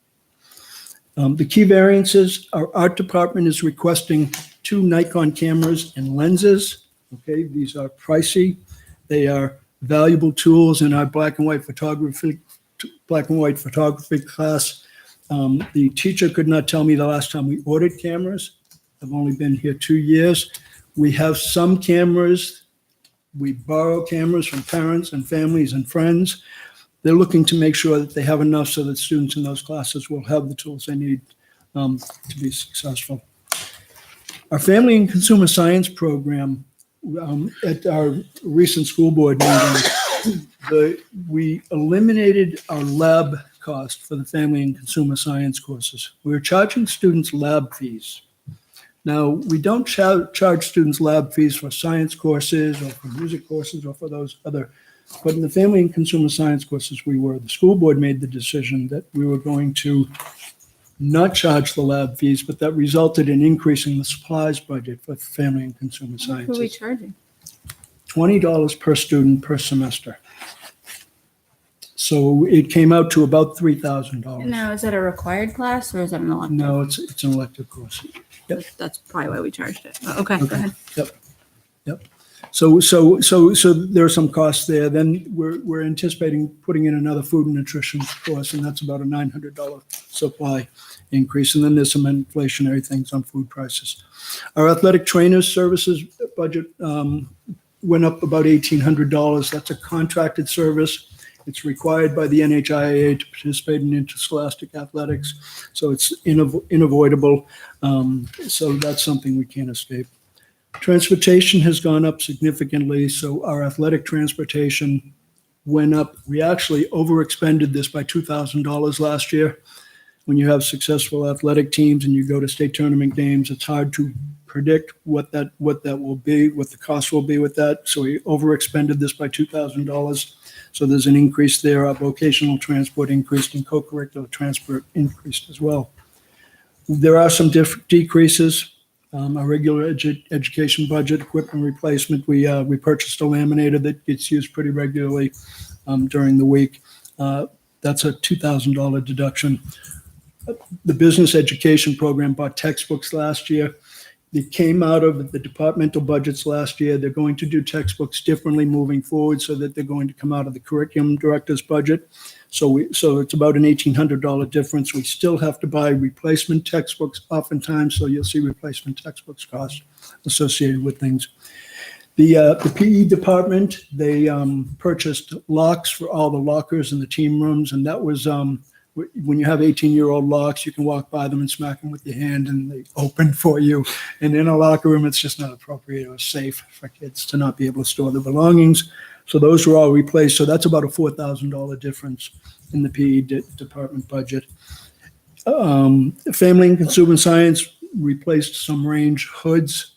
The key variances, our art department is requesting 2 Nikon cameras and lenses. Okay, these are pricey. They are valuable tools in our black and white photography class. The teacher could not tell me the last time we ordered cameras. I've only been here 2 years. We have some cameras. We borrow cameras from parents and families and friends. They're looking to make sure that they have enough so that students in those classes will have the tools they need to be successful. Our Family and Consumer Science program, at our recent school board meeting, we eliminated our lab cost for the Family and Consumer Science courses. We're charging students lab fees. Now, we don't charge students lab fees for science courses or for music courses or for those other, but in the Family and Consumer Science courses, the school board made the decision that we were going to not charge the lab fees, but that resulted in increasing the supplies budget for Family and Consumer Who are we Sciences. charging? $20 per student per semester. So it came out to about $3,000. Now, is that a required class or is that an elective? No, it's an elective course. That's probably why we charged it. But okay, go ahead. So there are some costs there. Then we're anticipating putting in another food and nutrition course, and that's about a $900 supply increase. And then there's some inflationary things on food prices. Our athletic trainers services budget went up about $1,800. That's a contracted service. It's required by the NHIAA to participate in interscholastic athletics, so it's unavoidable. So that's something we can't escape. Transportation has gone up significantly, so our athletic transportation went up. We actually overexpended this by $2,000 last year. When you have successful athletic teams and you go to state tournament games, it's hard to predict what that will be, what the cost will be with that. So we overexpended this by $2,000. So there's an increase there. Our vocational transport increased and co-curricular transport increased as well. There are some decreases. Our regular education budget, equipment replacement, we purchased a laminator that gets used pretty regularly during the week. That's a $2,000 deduction. The business education program bought textbooks last year. They came out of the departmental budgets last year. They're going to do textbooks differently moving forward so that they're going to come out of the curriculum director's budget. So it's about an $1,800 difference. We still have to buy replacement textbooks oftentimes, so you'll see replacement textbooks cost associated with things. The PE department, they purchased locks for all the lockers in the team rooms, and that was when you have 18-year-old locks, you can walk by them and smack them with your hand and they open for you. And in a locker room, it's just not appropriate or safe for kids to not be able to store their belongings. So those were all replaced. So that's about a $4,000 difference in the PE department budget. Family and consumer science replaced some range hoods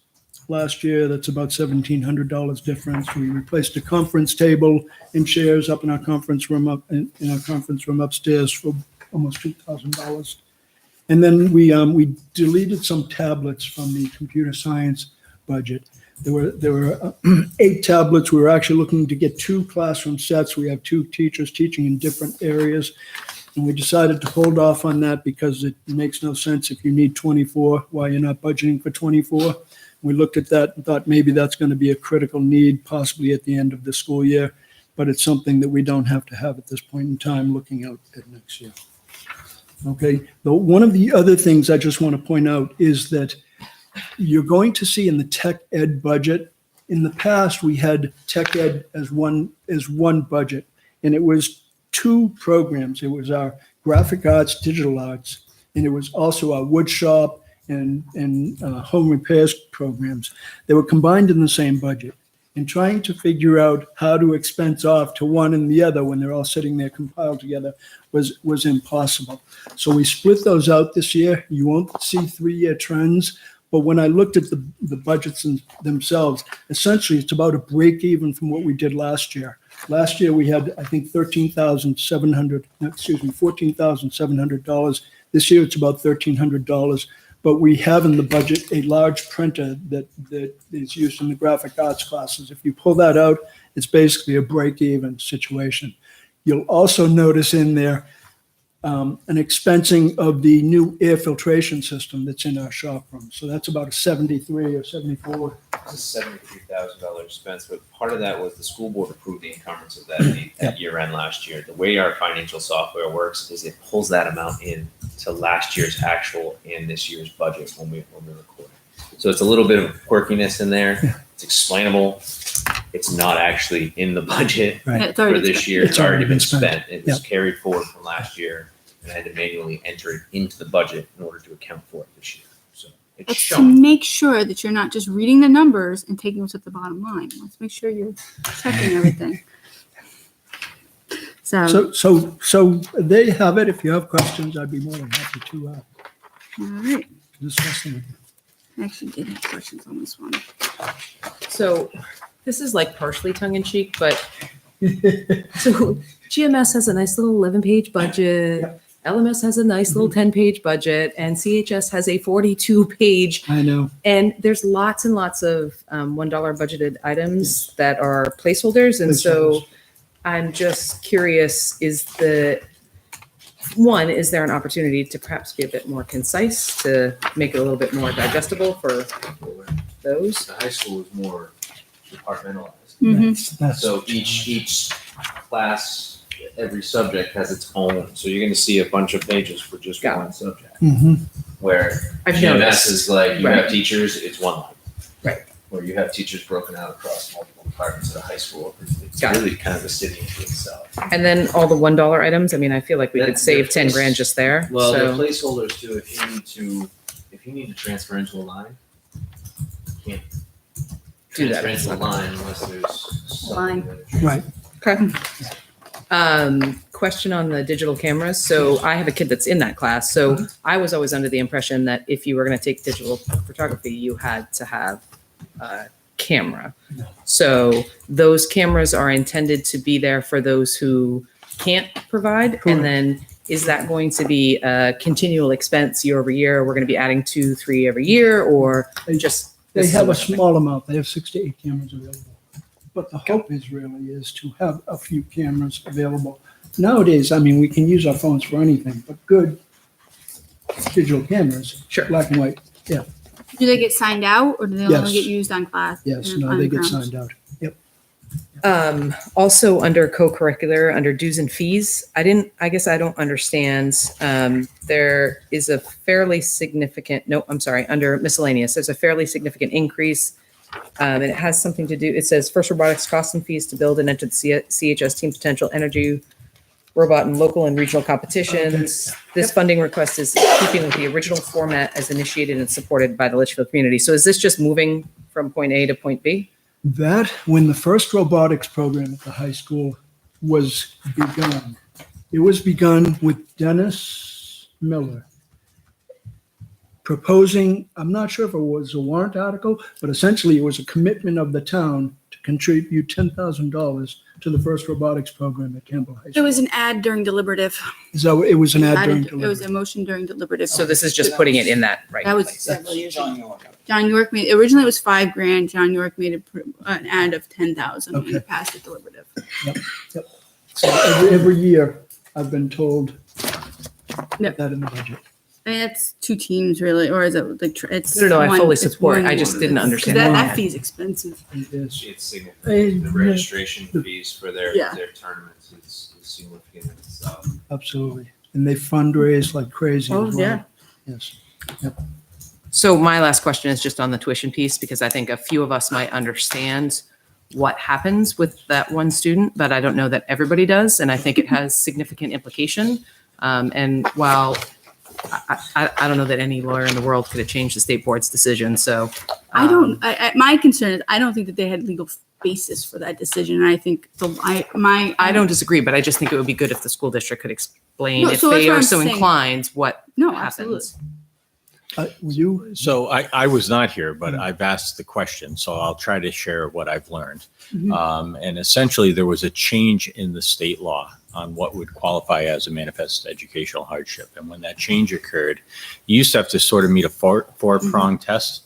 last year. That's about $1,700 difference. We replaced a conference table and chairs up in our conference room in our conference room upstairs for almost $2,000. And then we deleted some tablets from the computer science budget. There were 8 tablets. We were actually looking to get 2 classroom sets. We have 2 teachers teaching in different areas. And we decided to hold off on that because it makes no sense if you need 24, why you're not budgeting for 24. We looked at that and thought maybe that's going to be a critical need possibly at the end of the school year, but it's something that we don't have to have at this point in time looking out at next year. Okay, one of the other things I just want to point out is that you're going to see in the tech ed budget, in the past we had tech ed as one budget, and it was 2 programs. It was our graphic arts, digital arts, and it was also our wood shop and home repairs programs. They were combined in the same budget. And trying to figure out how to expense off to one and the other when they're all sitting there compiled together was impossible. So we split those out this year. You won't see 3-year trends, but when I looked at the budgets themselves, essentially it's about a break even from what we did last year. Last year we had, I think, $14,700. This year it's about $1,300. But we have in the budget a large printer that is used in the graphic arts classes. If you pull that out, it's basically a break-even situation. You'll also notice in there an expensing of the new air filtration system that's in our shop room. So that's about a 73 or 74. It's a $73,000 expense, but part of that was the school board approved the encumbrance of that at year end last year. The way our financial software works is it pulls that amount in to last year's actual and this year's budget when we record. So it's a little bit of quirkiness in there. It's explainable. It's not actually in the budget for this year. It's already been spent. It was carried forward from last year, and I had to manually enter it into the budget in order to account for it this year. So it's Let's to shown. make sure that you're not just reading the numbers and taking what's at the bottom line. Let's make sure you're checking everything. So they have it. If you have questions, I'd be more than happy to All right. discuss them. I actually did have questions on this one. So this is like partially tongue in cheek, but so GMS has a nice little 11-page budget. Yep. LMS has a nice little 10-page budget, and CHS has a 42-page. I know. And there's lots and lots of $1 budgeted items that are placeholders. And so I'm just curious, is there an opportunity to perhaps be a bit more concise to make it a little bit more digestible for those? The high school is more departmentalized. Mhm. That's So each class, every subject has its own. So you're going to see a bunch of pages for just Got one subject. Mhm. Where I've GMS noticed. is like you Right. have teachers, it's one line. Right. Where you have teachers broken out across multiple departments at a high school. It's Got it. really kind of a city unto itself. And then all the $1 items, I mean, I feel like we could save 10 grand just there. Well, they're So, placeholders too. If you need to transfer into a line, you can't Do that. transfer into a line unless there's Line. something. Right. okay. Question on the digital cameras. So I have a kid that's in that class. So I was always under the impression that if you were going to take digital photography, you had to have a camera. No. So those cameras are intended to be there for those who can't provide. Correct. And then is that going to be a continual expense year over year? We're going to be adding 2, 3 every year, or just? They this is have a one thing? small amount. They have 6 to 8 cameras available. But the hope is to have a few cameras available. Nowadays, I mean, we can use our phones for anything, but good digital cameras, Sure. black and white, Do they get signed out or do they Yes. only get used on class? yes, on no, they get grounds? signed out. Also under co-curricular, under dues and fees, I guess I don't understand. There is a fairly significant, under miscellaneous, there's a fairly significant increase. And it has something to do, it says first robotics costs and fees to build and enter the CHS Team Potential Energy Robot in local and regional competitions. This funding request is keeping with the original format as initiated and supported by the Litchfield community. So is this just moving from point A to point B? That, when the first robotics program at the high school was begun, it was begun with Dennis Miller proposing, I'm not sure if it was a warrant article, but essentially it was a commitment of the town to contribute $10,000 to the first robotics program at Campbell High It School. was an ad during deliberative. Is that, what- it was an ad during It was a delivery. motion during deliberative. So this is just putting it in that right That was place. several years ago. John York made, originally it was $5,000. John York made an ad of 10,000 and Okay. it passed the deliberative. So every year, I've been told Yep. that in the budget. I mean, it's 2 teams really, or is it like, it's. No, I one- fully it's support. one- I just didn't 'cause understand That, why. that fee's expensive. It is. It's significant. Hey, The registration fees for their Yeah. tournaments is significant in itself. Absolutely. And they fundraise like crazy Oh, as yeah. well. Yes. So my last question is just on the tuition piece, because I think a few of us might understand what happens with that one student, but I don't know that everybody does. And I think it has significant implication. And while I don't know that any lawyer in the world could have changed the state board's decision. So I don't, my concern is, I don't think that they had legal basis for that decision. And I think I don't disagree, but I just think it would be good if the school district could explain No, if so that's they what are I'm so saying. inclined, what No, happens. You, So I was not here, but I've asked the question, so I'll try to share what I've learned. Mhm. And essentially, there was a change in the state law on what would qualify as a manifest educational hardship. And when that change occurred, you used to have to sort of meet a four-prong test.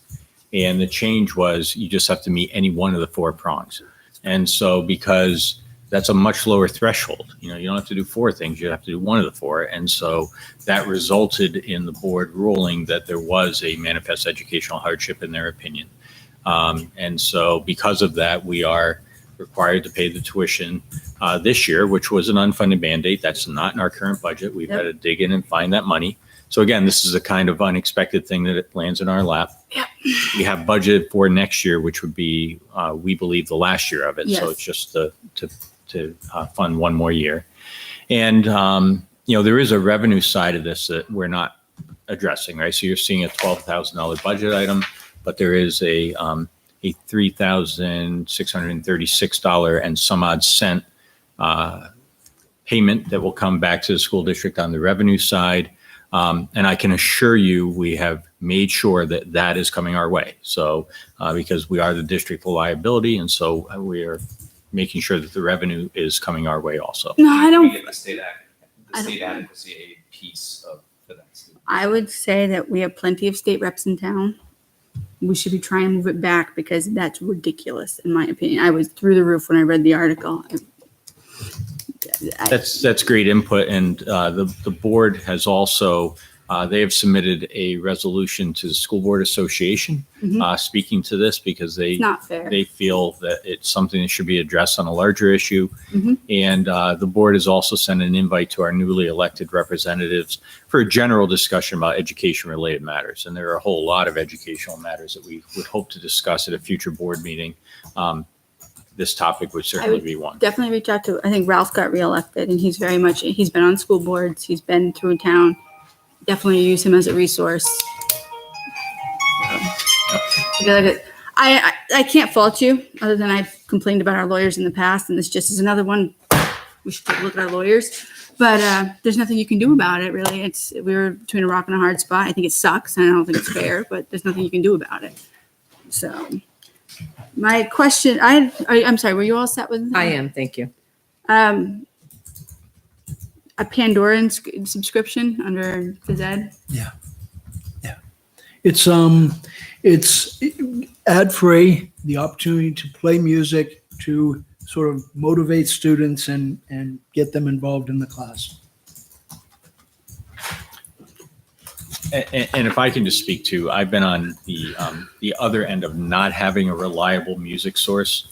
And the change was you just have to meet any one of the 4 prongs. And so because that's a much lower threshold, you don't have to do 4 things, you have to do one of the 4. And so that resulted in the board ruling that there was a manifest educational hardship in their opinion. And so because of that, we are required to pay the tuition this year, which was an unfunded mandate. That's not in our current budget. We've had to dig in and find that money. So again, this is a kind of unexpected thing that it lands in our lap. Yep. We have budgeted for next year, which would be, we believe, the last year of it. So Yes. it's just to fund one more year. And, there is a revenue side of this that we're not addressing, right? So you're seeing a $12,000 budget item, but there is a $3,636 and some odd cent payment that will come back to the school district on the revenue side. And I can assure you, we have made sure that that is coming our way. So, because we are the district of liability, and so we are making sure that the revenue is coming our way also. No, I We don't, get the state I don't- adequacy aid piece for that student. I would say that we have plenty of state reps in town. We should be trying to move it back because that's ridiculous, in my opinion. I was through the roof when I read the article. That's great input, and the board has also, they have submitted a resolution to the School Board Association speaking to this because it's not fair. they feel that it's something that should be addressed on a larger issue. Mhm. And the board has also sent an invite to our newly elected representatives for a general discussion about education-related matters. And there are a whole lot of educational matters that we would hope to discuss at a future board meeting. This topic would certainly be one. Definitely reach out to, I think Ralph got reelected and he's been on school boards. He's been through town. Definitely use him as a resource. I feel like I can't fault you other than I've complained about our lawyers in the past and this just is another one. We should take a look at our lawyers, but there's nothing you can do about it really. We were between a rock and a hard spot. I think it sucks and I don't think it's fair, but there's nothing you can do about it. So my question, I'm sorry, were you all set with? I am, thank you. A Pandoran subscription under phys ed? It's ad-free, the opportunity to play music, to sort of motivate students and get them involved in the class. And if I can just speak to, I've been on the other end of not having a reliable music source,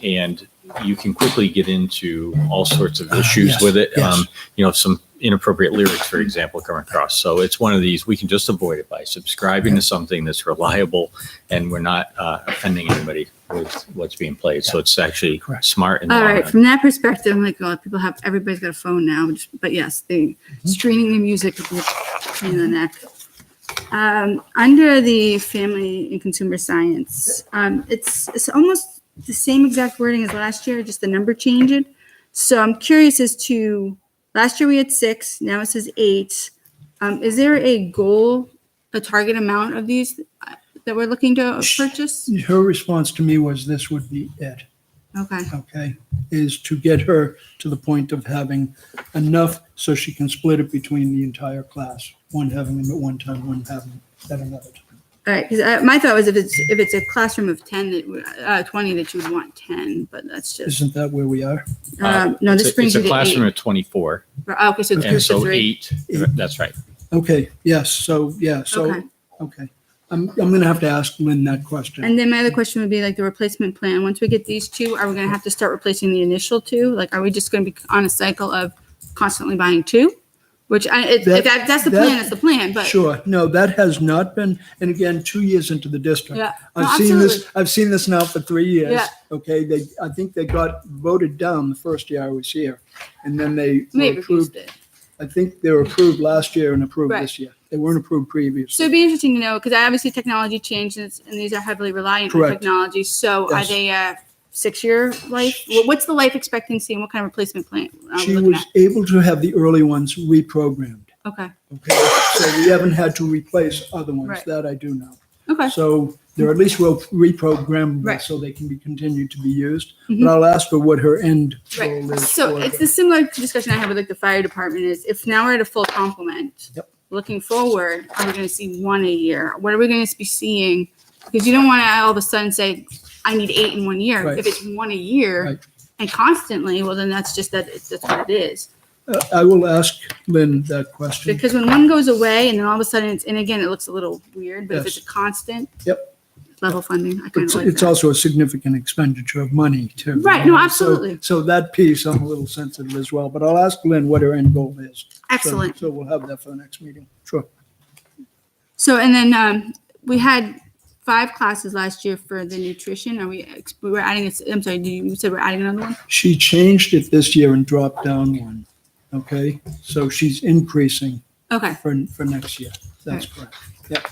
and you can quickly get into all sorts of issues yes, with it. yes. Some inappropriate lyrics, for example, come across. So it's one of these, we can just avoid it by subscribing to something that's reliable and we're not offending anybody with what's being played. So it's actually Correct. smart. In the All long right, run. from that perspective, I'm like, oh, everybody's got a phone now, but yes, streaming the music is a pain in the neck. Under the family and consumer science, it's almost the same exact wording as last year, just the number changed. So I'm curious as to, last year we had 6, now it says 8. Is there a goal, a target amount of these that we're looking to purchase? Her response to me was this would be it, Okay, is to get her to the point of having enough so she can split it between the entire class. One having them at one time, one having at another time. all right, because my thought was if it's a classroom of 10, 20, that you would want 10, but that's just, Isn't that where we are? no, this brings you It's a to classroom 8. of 24. Okay, so it's And so 3. 8, that's right. Okay, yes, so, Okay. okay. I'm gonna have to ask Lynn that question. And then my other question would be like the replacement plan. Once we get these 2, are we going to have to start replacing the initial 2? Like, are we just going to be on a cycle of constantly buying 2? Which if that's the plan, that's the plan. But Sure, no, that has not been, and again, 2 years into the district. yeah, no, I've seen this now for 3 years. Yeah. Okay, I think they got voted down the first year I was here. And then they May were have refused approved, it. I think they were approved last year and approved Right. this year. They weren't approved So previously. it'd be interesting to know because obviously technology changes and these are heavily reliant on Correct. technology. So are Yes. they a 6-year life? What's the life expectancy and what kind of replacement plan are we She looking was at? able to have the early ones reprogrammed. Okay, Okay, so we haven't had to replace other ones. Right. That I do know. okay. So they're at least reprogrammable Right. so they can be continued to be used. Mhm. But I'll ask her what her end goal Right. is. So for it's it. the similar discussion I had with like the fire department is if now we're at a full complement. Yep. Looking forward, are we going to see 1 a year? What are we going to be seeing? Because you don't want to all of a sudden say, I need 8 in 1 year. Right. If it's 1 a year Right. and constantly, well, then that's just that's what it is. I will ask Lynn that question. Because when one goes away and then all of a sudden and again, it looks a little weird, but if Yes. it's a constant. Yep. Level funding, I kind It's, of like it's that. also a significant expenditure of money too. Right, no, So- absolutely. So that piece I'm a little sensitive as well, but I'll ask Lynn what her end goal is. So- Excellent. So we'll have that for the next meeting. Sure. So, and then we had 5 classes last year for the nutrition. We were adding, I'm sorry, you said we're adding another one? She changed it this year and dropped down one. Okay, so she's increasing Okay. for next year. That's correct. Yep.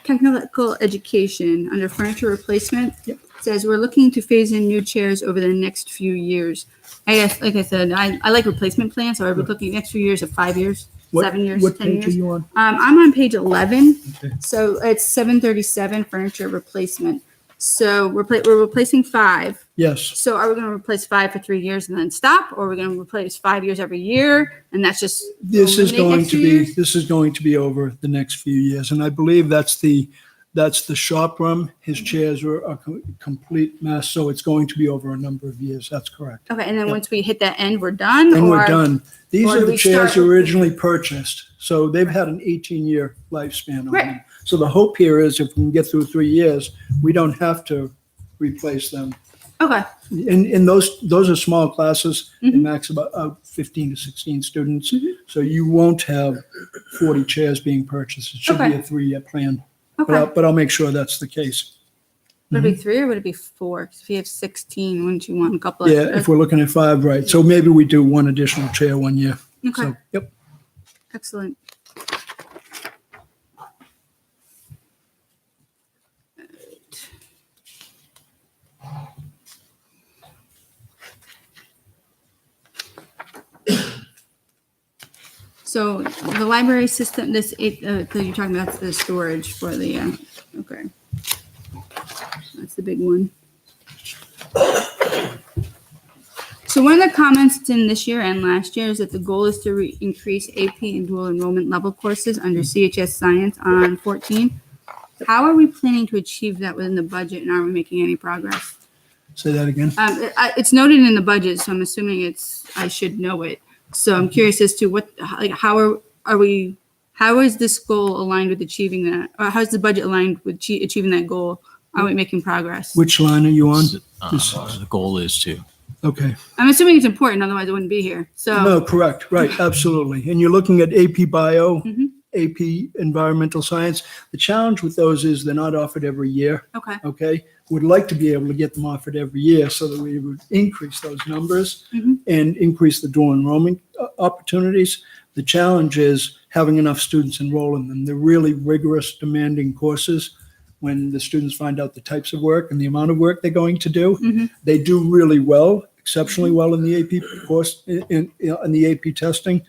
Technical education under furniture replacement. Says we're looking to phase in new chairs over the next few years. I guess, like I said, I like replacement plans, so I would looking next few years of 5 years, What- 7 years, What 10 page are years. you on? I'm on page 11. Okay. So it's 737 furniture replacement. So we're replacing 5. Yes, So are we going to replace 5 for 3 years and then stop, or are we going to replace 5 years every year and that's just this is eliminate going next to few be, years? this is going to be over the next few years. And I believe that's the That's the shop room. His chairs are a complete mess, so it's going to be over a number of years. That's correct. Okay, and then Yep. once we hit that end, we're done? And we're or- done. These or are do the we chairs start with- originally purchased, so they've had an 18-year lifespan on Right. them. So the hope here is if we can get through 3 years, we don't have to replace them. Okay, And those are small classes, they Mhm. max about 15 to 16 students. Mhm. So you won't have 40 chairs being purchased. It should be Okay. a 3-year plan. okay. But I'll make sure that's the case. Would it be 3 or would it be 4? 'Cause if you have 16, wouldn't you want a couple of? Yeah, if we're looking at 5, right. So maybe we do one additional chair 1 year. Okay, So, yep. excellent. So the library system, that you're talking about, that's the storage for the, okay. That's the big one. So one of the comments in this year and last year is that the goal is to increase AP and dual enrollment level courses under CHS Science on 14. How are we planning to achieve that within the budget, and are we making any progress? Say that again. It's noted in the budget, so I'm assuming I should know it. So I'm curious as to how is this goal aligned with achieving that? Or how's the budget aligned with achieving that goal? Are we making progress? Which line are you on? The goal is to. Okay. I'm assuming it's important, otherwise I wouldn't be here. So, No, correct, right, absolutely. And you're looking at AP Bio, Mhm. AP Environmental Science. The challenge with those is they're not offered every year, okay, okay? Would like to be able to get them offered every year so that we would increase those numbers Mhm. and increase the dual enrollment opportunities. The challenge is having enough students enroll in them. They're really rigorous, demanding courses. When the students find out the types of work and the amount of work they're going to do, Mhm. they do really well, exceptionally well in the AP course, in the AP testing.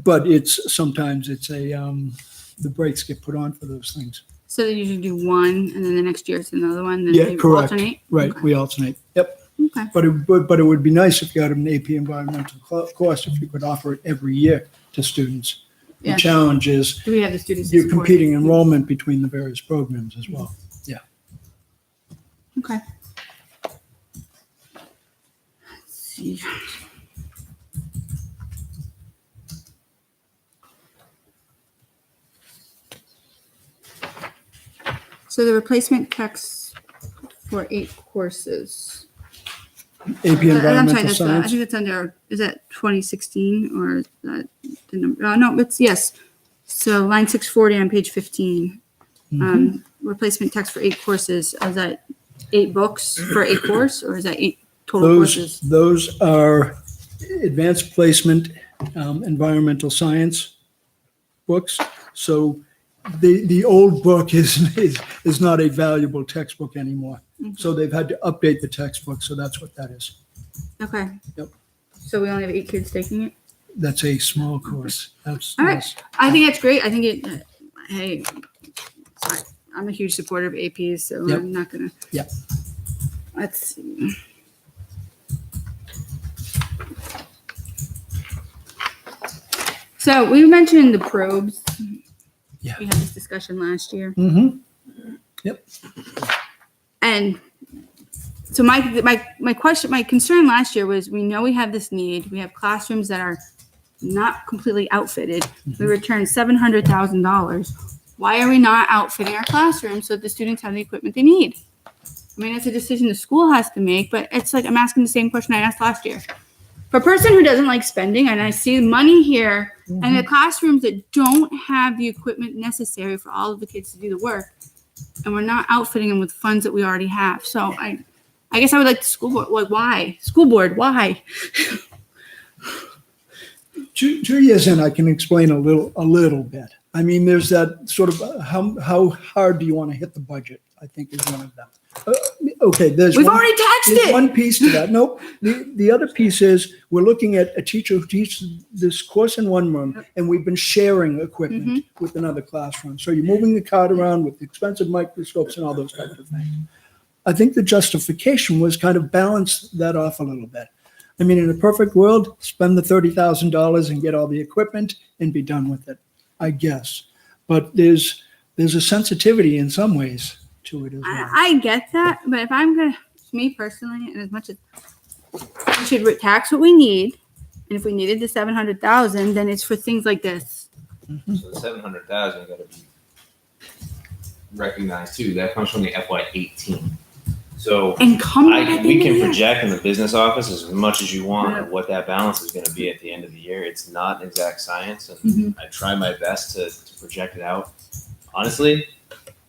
But sometimes the brakes get put on for those things. so they usually do one, and then the next year it's another one. Then Yeah, they correct. alternate. Right, Okay. we alternate. Yep. Okay. But it would be nice if you had an AP environmental course, if you could offer it every year to students. The Yeah. challenge is Do we have the students? to you're support competing it? enrollment between the various programs as well. Okay. Let's see. So the replacement text for 8 courses. AP I'm sorry, environmental I science. think it's under, is that 2016 or is that the number? No, it's, yes. So line 640 on page 15. Replacement text for 8 courses. Is that 8 books for 8 course, or is that 8 total courses? Those are advanced placement, environmental science books. So the old book is not a valuable textbook anymore. So they've had to update the textbook. So that's what that is. Okay. Yep. So we only have 8 kids taking it? That's a small course. That's, All right. yes. I think that's great. I think hey, I'm a huge supporter of APs, so Yep. I'm not gonna. Yep. Let's see. So we mentioned the probes. Yeah. We had this discussion last year. Mhm. And so my concern last year was, we know we have this need. We have classrooms that are not completely outfitted. We returned $700,000. Why are we not outfitting our classrooms so that the students have the equipment they need? I mean, it's a decision the school has to make, but it's like I'm asking the same question I asked last year. For a person who doesn't like spending, and I see money here, and the classrooms that don't have the equipment necessary for all of the kids to do the work, and we're not outfitting them with funds that we already have. So I guess I would like the school board, like, why? School board, why? 2 years in, I can explain a little bit. I mean, there's that sort of how hard do you want to hit the budget? I think is one of them. Okay, We've already taxed there's it. one piece to that. Nope. The other piece is we're looking at a teacher who teaches this course in one room, and we've been sharing equipment with another classroom. So you're moving the cart around with expensive microscopes and all those types of things. I think the justification was kind of balance that off a little bit. I mean, in a perfect world, spend the $30,000 and get all the equipment and be done with it, I guess. But there's there's a sensitivity in some ways to it as well. I get that, but if I'm gonna, me personally, and as much as we should tax what we need, and if we needed the 700,000, then it's for things like this. So the 700,000 got to be recognized too. That comes from the FY18. So And come back at the we end of can the year. project in the business office as much as you want of what that balance is going to be at the end of the year. It's not exact science, and Mhm. I try my best to project it out. Honestly,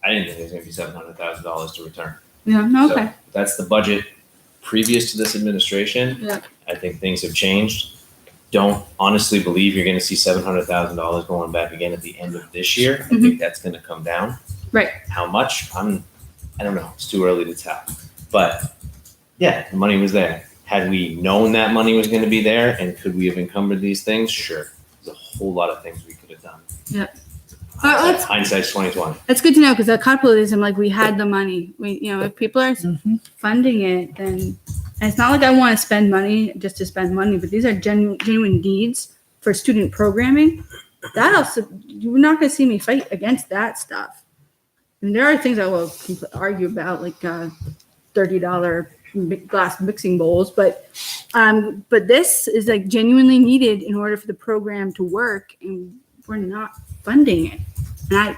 I didn't think there was going to be $700,000 to return. Yeah, no, So okay. that's the budget previous to this administration. Yeah. I think things have changed. Don't honestly believe you're going to see $700,000 going back again at the end of this year. I think that's going to come down. Right. How much? I don't know. It's too early to tell. But yeah, the money was there. Had we known that money was going to be there, and could we have encumbered these things? Sure. There's a whole lot of things we could have done. Yeah. Let's- Hindsight's 2020. That's good to know because a capitalism, like we had the money. If people are funding it, then and it's not like I want to spend money just to spend money, but these are genuine needs for student programming. That also, you're not going to see me fight against that stuff. I mean, there are things I will argue about, like $30 glass mixing bowls, but this is like genuinely needed in order for the program to work, and we're not funding it. And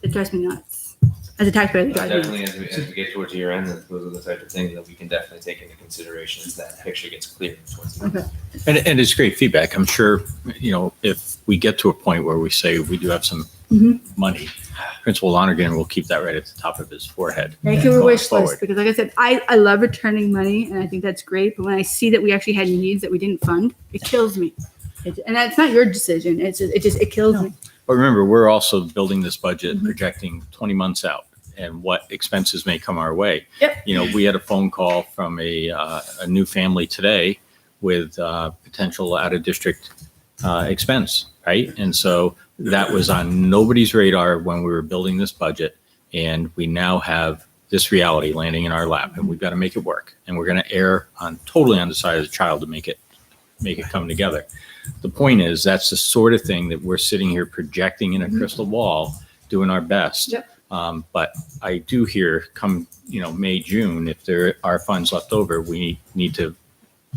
it drives me nuts. As a taxpayer, it drives me nuts. Definitely, as we get towards year end, those are the type of things that we can definitely take into consideration as that picture gets clearer. Okay. And it's great feedback. I'm sure, if we get to a point where we say we do have some Mhm. money, Principal Lonergan will keep that right at the top of his forehead. Make it a going wish forward. list because, like I said, I love returning money and I think that's great. But when I see that we actually had needs that we didn't fund, it kills me. And that's not your decision. It kills me. But remember, we're also building this budget, Mm-hmm. projecting 20 months out and what expenses may come our way. Yep. We had a phone call from a new family today with potential out of district expense, right? And so that was on nobody's radar when we were building this budget. And we now have this reality landing in our lap, and we've got to make it work. And we're going to err totally on the side of the child to make it come together. The point is, that's the sort of thing that we're sitting here projecting in a crystal ball, doing our best. Yep. But I do hear come, May, June, if there are funds left over, we need to,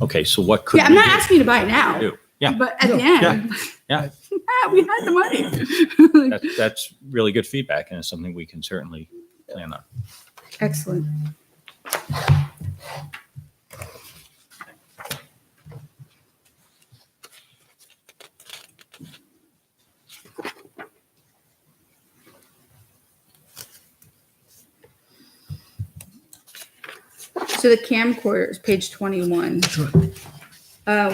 okay, so what could Yeah, I'm we not do? asking you to buy it now. Do? Yeah. But at the end, Yeah. we had the money. That's really good feedback, and it's something we can certainly plan on. Excellent. So the camcorders, page 21.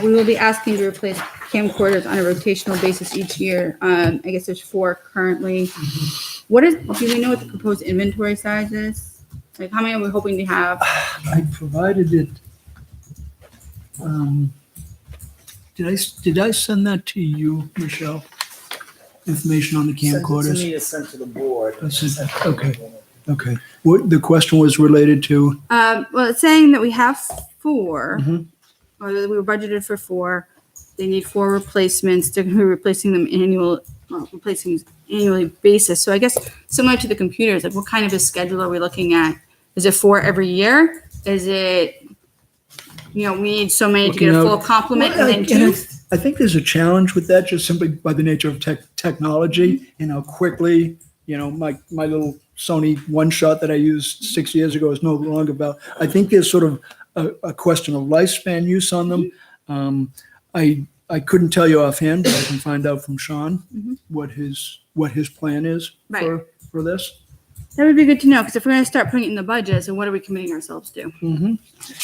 We will be asking to replace camcorders on a rotational basis each year. I guess there's 4 currently. Do we know what the proposed inventory size is? Like, how many are we hoping to have? I provided it. Did I send that to you, Michelle? Information on the Sent it to camcorders? me, it's sent to the board. I sent- okay. Okay. What the question was related to? Well, it's saying that we have 4, Mhm. or that we were budgeted for 4. They need 4 replacements. They're going to be replacing them annually basis. So I guess similar to the computers, like what kind of a schedule are we looking at? Is it 4 every year? Is it, we need so many to get a Looking full out- complement Well, and then 2? I think there's a challenge with that just simply by the nature of technology and how quickly, my little Sony one shot that I used 6 years ago is no longer valid. I think there's sort of a question of lifespan use on them. I couldn't tell you offhand, but I can find out from Sean Mhm. what his plan is for this. That would be good to know, because if we're going to start putting it in the budget, so what are we committing ourselves to? Mhm.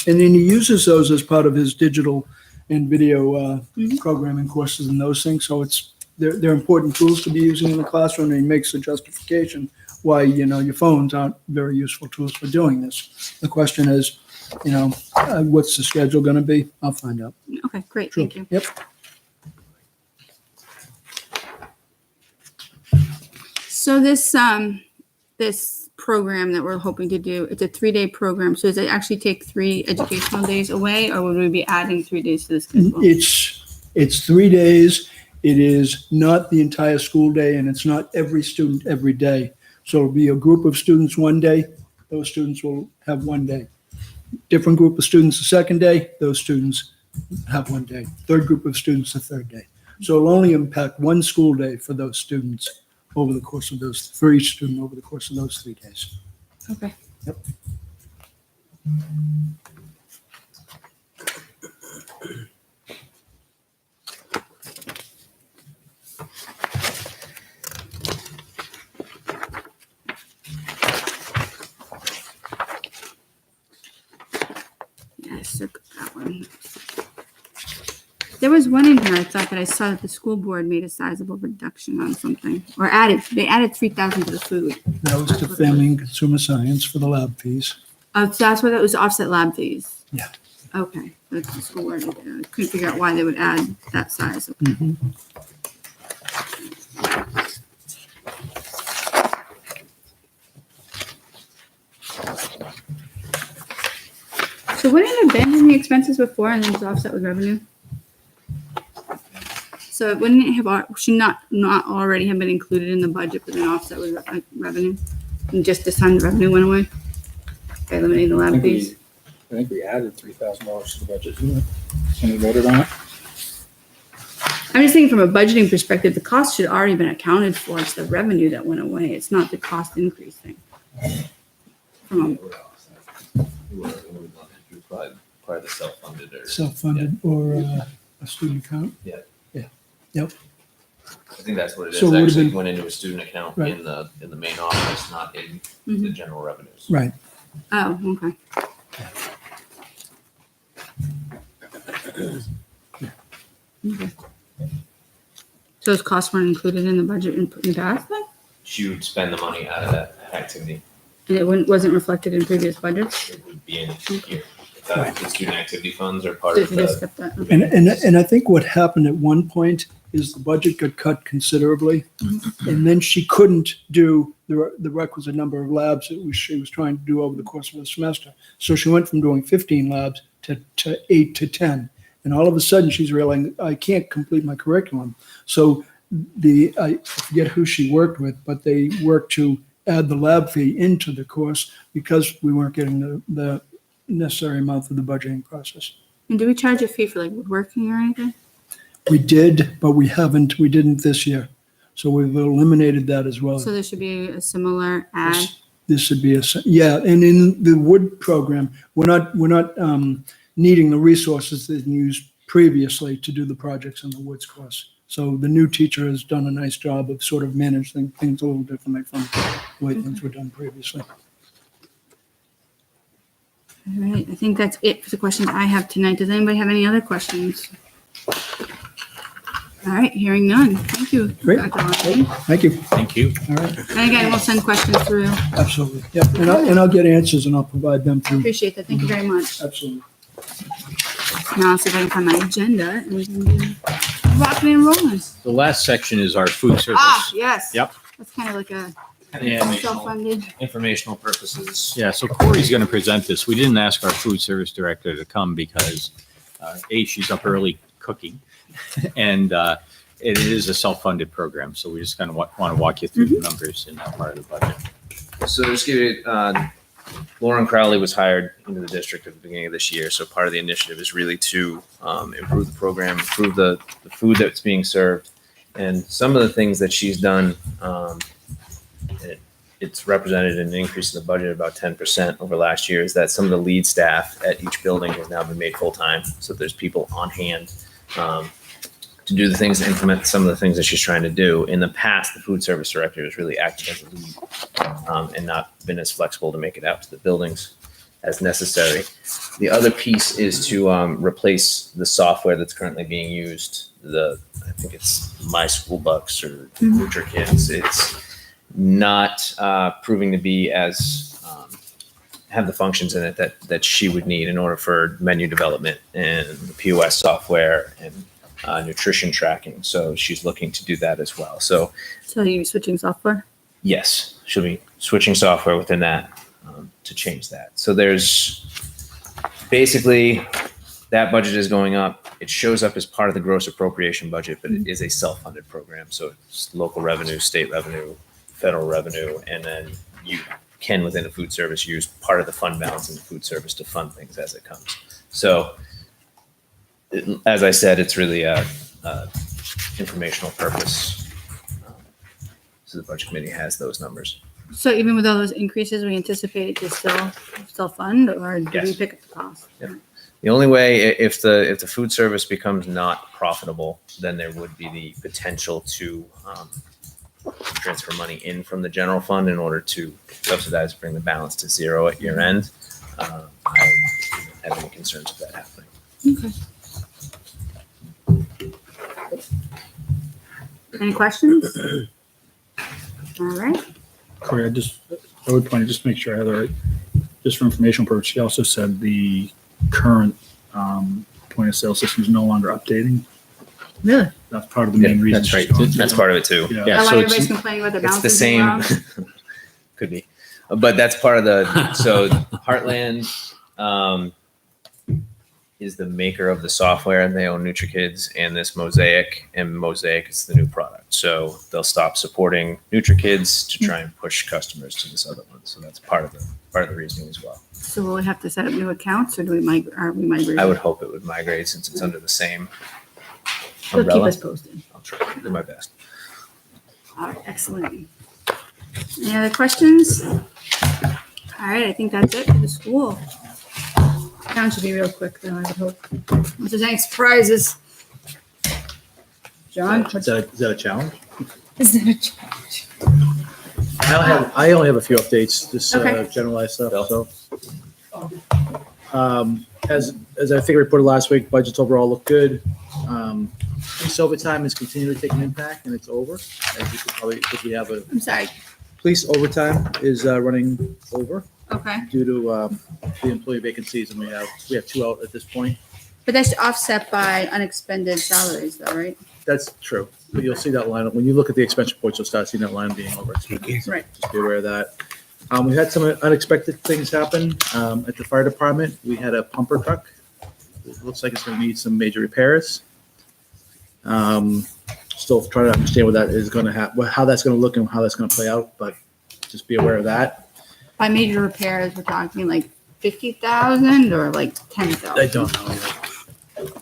And then he uses those as part of his digital and video programming courses and those things. So they're important tools to be using in the classroom, and he makes a justification why, your phones aren't very useful tools for doing this. The question is, what's the schedule going to be? I'll find out. Okay, great, Sure. thank you. Yep. So this program that we're hoping to do, it's a 3-day program. So does it actually take 3 educational days away, or would we be adding 3 days to the schedule? It's 3 days. It is not the entire school day, and it's not every student every day. So it'll be a group of students one day, those students will have one day. Different group of students the second day, those students have one day. Third group of students the third day. So it'll only impact one school day for those students over the course of those, for each student over the course of those 3 days. Okay. Yep. Yeah, I circled that one. There was one in here I thought that I saw that the school board made a sizable reduction on something, or they added 3,000 to the food. That was to family and consumer science for the lab fees. Oh, so that's what that was, offset lab fees? Yeah. Okay, that's the school board. I couldn't figure out why they would add that size. Mhm. So wouldn't it have been in the expenses before and then it's offset with revenue? So wouldn't it have, should not already have been included in the budget, but then offset with revenue? And just this time the revenue went away? By eliminating the lab fees? I think we added $3,000 to the budget, didn't we? When we voted on it. I'm just thinking from a budgeting perspective, the cost should already been accounted for. It's the revenue that went away. It's not the cost increase thing. From Part of the self-funded or. Self-funded or a student account? I think that's what it is. So it would've Actually been- went into a student account Right. in the main office, not in the general revenues. Right. Oh, okay. Okay. So those costs weren't included in the budget in the past then? She would spend the money out of that activity. And it wasn't reflected in previous budgets? It would be in here. The student activity funds are part So of you just the. kept that, okay. And I think what happened at one point is the budget got cut considerably. And then she couldn't do the requisite number of labs that she was trying to do over the course of the semester. So she went from doing 15 labs to 8 to 10. And all of a sudden she's realizing, I can't complete my curriculum. So I forget who she worked with, but they worked to add the lab fee into the course because we weren't getting the necessary amount for the budgeting process. And do we charge a fee for like woodworking or anything? We did, but we didn't this year. So we've eliminated that as well. So there should be a similar ad. This should be and in the wood program, we're not needing the resources that we used previously to do the projects in the woods course. So the new teacher has done a nice job of sort of managing things a little differently from the way things were done previously. All right, I think that's it for the questions I have tonight. Does anybody have any other questions? All right, hearing none. Thank you. Great. Dr. Longley. Thank you. Thank you. All right, And again, we'll send questions through. absolutely. Yeah, and I'll get answers and I'll provide them through. Appreciate that. Thank you very much. Absolutely. Now I'll see if I can find my agenda and we can do rocking and rolling. The last section is our food service. Ah, yes. Yep. That's kind of like a Informational, self-funded. informational purposes. Yeah, so Corey's going to present this. We didn't ask our food service director to come because, A, she's up early cooking, and it is a self-funded program. So we just kind of want to walk you through the numbers in that part of the budget. So just give you, Lauren Crowley was hired into the district at the beginning of this year. So part of the initiative is really to improve the program, improve the food that's being served. And some of the things that she's done, it's represented in an increase in the budget of about 10% over last year, is that some of the lead staff at each building has now been made full-time. So there's people on hand to do the things, to implement some of the things that she's trying to do. In the past, the food service director has really acted as a lead and not been as flexible to make it out to the buildings as necessary. The other piece is to replace the software that's currently being used. I think it's My School Bucks or NutriKids. It's not proving to be as have the functions in it that she would need in order for menu development and the POS software and nutrition tracking. So she's looking to do that as well. So you're switching software? yes, she'll be switching software within that to change that. So there's basically that budget is going up. It shows up as part of the gross appropriation budget, but it is a self-funded program. So it's local revenue, state revenue, federal revenue, and then you can, within a food service, use part of the fund balance in the food service to fund things as it comes. So, as I said, it's really a informational purpose. So the budget committee has those numbers. So even with all those increases, we anticipate to still fund, or do we Yes. pick up the cost? Yep. The only way, if the food service becomes not profitable, then there would be the potential to transfer money in from the general fund in order to subsidize, bring the balance to zero at year end. I don't have any concerns with that happening. Okay. Any questions? All right. Corey, I would point, just to make sure I have it right, just for informational purposes, she also said the current point of sale system is no longer updating. Really? That's part of the main reason. That's right. she's going That's through part of it too. Yeah. Is Yeah, that why so everybody's it's, complaining about their It's the balances same. being wrong? Could be, but that's part of the. So Heartland is the maker of the software, and they own NutriKids and this Mosaic, and Mosaic is the new product. So they'll stop supporting NutriKids to try and push customers to this other one. So that's part of the reasoning as well. So will we have to set up new accounts, or do we are we migrating? I would hope it would migrate since it's under the same So keep umbrella. us posted. I'll try to do my best. All right, excellent. Any other questions? All right, I think that's it for the school. Town should be real quick, though, I would hope. If there's any surprises. John? Is that a challenge? Is that a challenge? I only have a few updates, just Okay. generalized stuff, Bill? so. As I think I reported last week, budgets overall look good. Police overtime is continuing to take an impact, and it's over, as you could probably, because we have I'm sorry. police overtime is running over Okay. due to the employee vacancies, and we have two out at this point. But that's offset by unexpended salaries, though, right? That's true, but you'll see that line, when you look at the expense reports, you'll start seeing that line being overexpended. Right. Just be aware of that. We had some unexpected things happen at the fire department. We had a pumper truck. It looks like it's going to need some major repairs. Still trying to understand what that is going to happen, how that's going to look and how that's going to play out, but just be aware of that. By major repairs, we're talking like 50,000 or like 10,000? I don't know yet.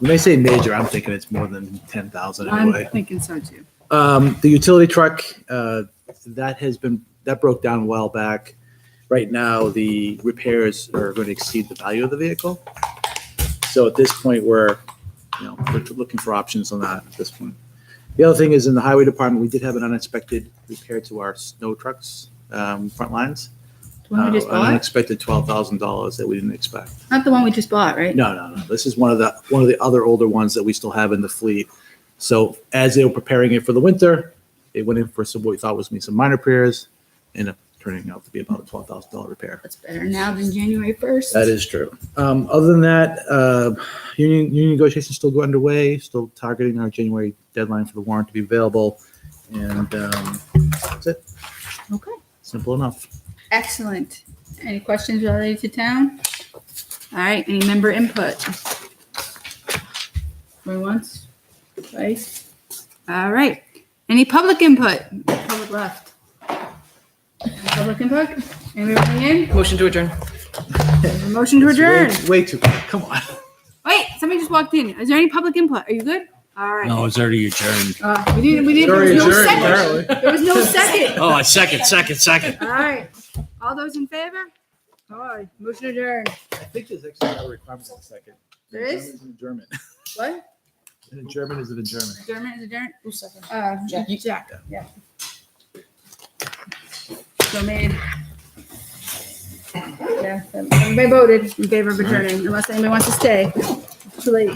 When they say major, I'm thinking it's more than 10,000 I'm anyway. thinking so too. The utility truck, that broke down a while back. Right now, the repairs are going to exceed the value of the vehicle. So at this point, we're looking for options on that at this point. The other thing is in the highway department, we did have an unexpected repair to our snow trucks, front lines. The one we just An bought? unexpected $12,000 that we didn't expect. Not the one we just bought, right? No. This is one of the other older ones that we still have in the fleet. So as they were preparing it for the winter, it went in for some what we thought was some minor repairs, ended up turning out to be about a $12,000 repair. That's better now than January 1st. That is true. Other than that, union negotiations still go underway. Still targeting our January deadline for the warrant to be available, and that's it. Okay. Simple enough. Excellent. Any questions related to town? All right, any member input? Going once? Twice? All right. Any public input? Public left. Public input? Anybody running in? Motion to adjourn. Motion to adjourn. Way too quick. Come on. Wait, somebody just walked in. Is there any public input? Are you good? All right. no, it's already adjourned. We didn't, there was no Adjourned, second. apparently. There was no second. Oh, a second. All right. All those in favor? All right, motion adjourned. I think there's actually no requirement in a second. There is? It's in German. What? In German is it in German? Adjournment is adjourned? Who's second? Jack. Yeah. So made. Yeah, everybody voted in favor of adjourning, unless anybody wants to stay. Too late.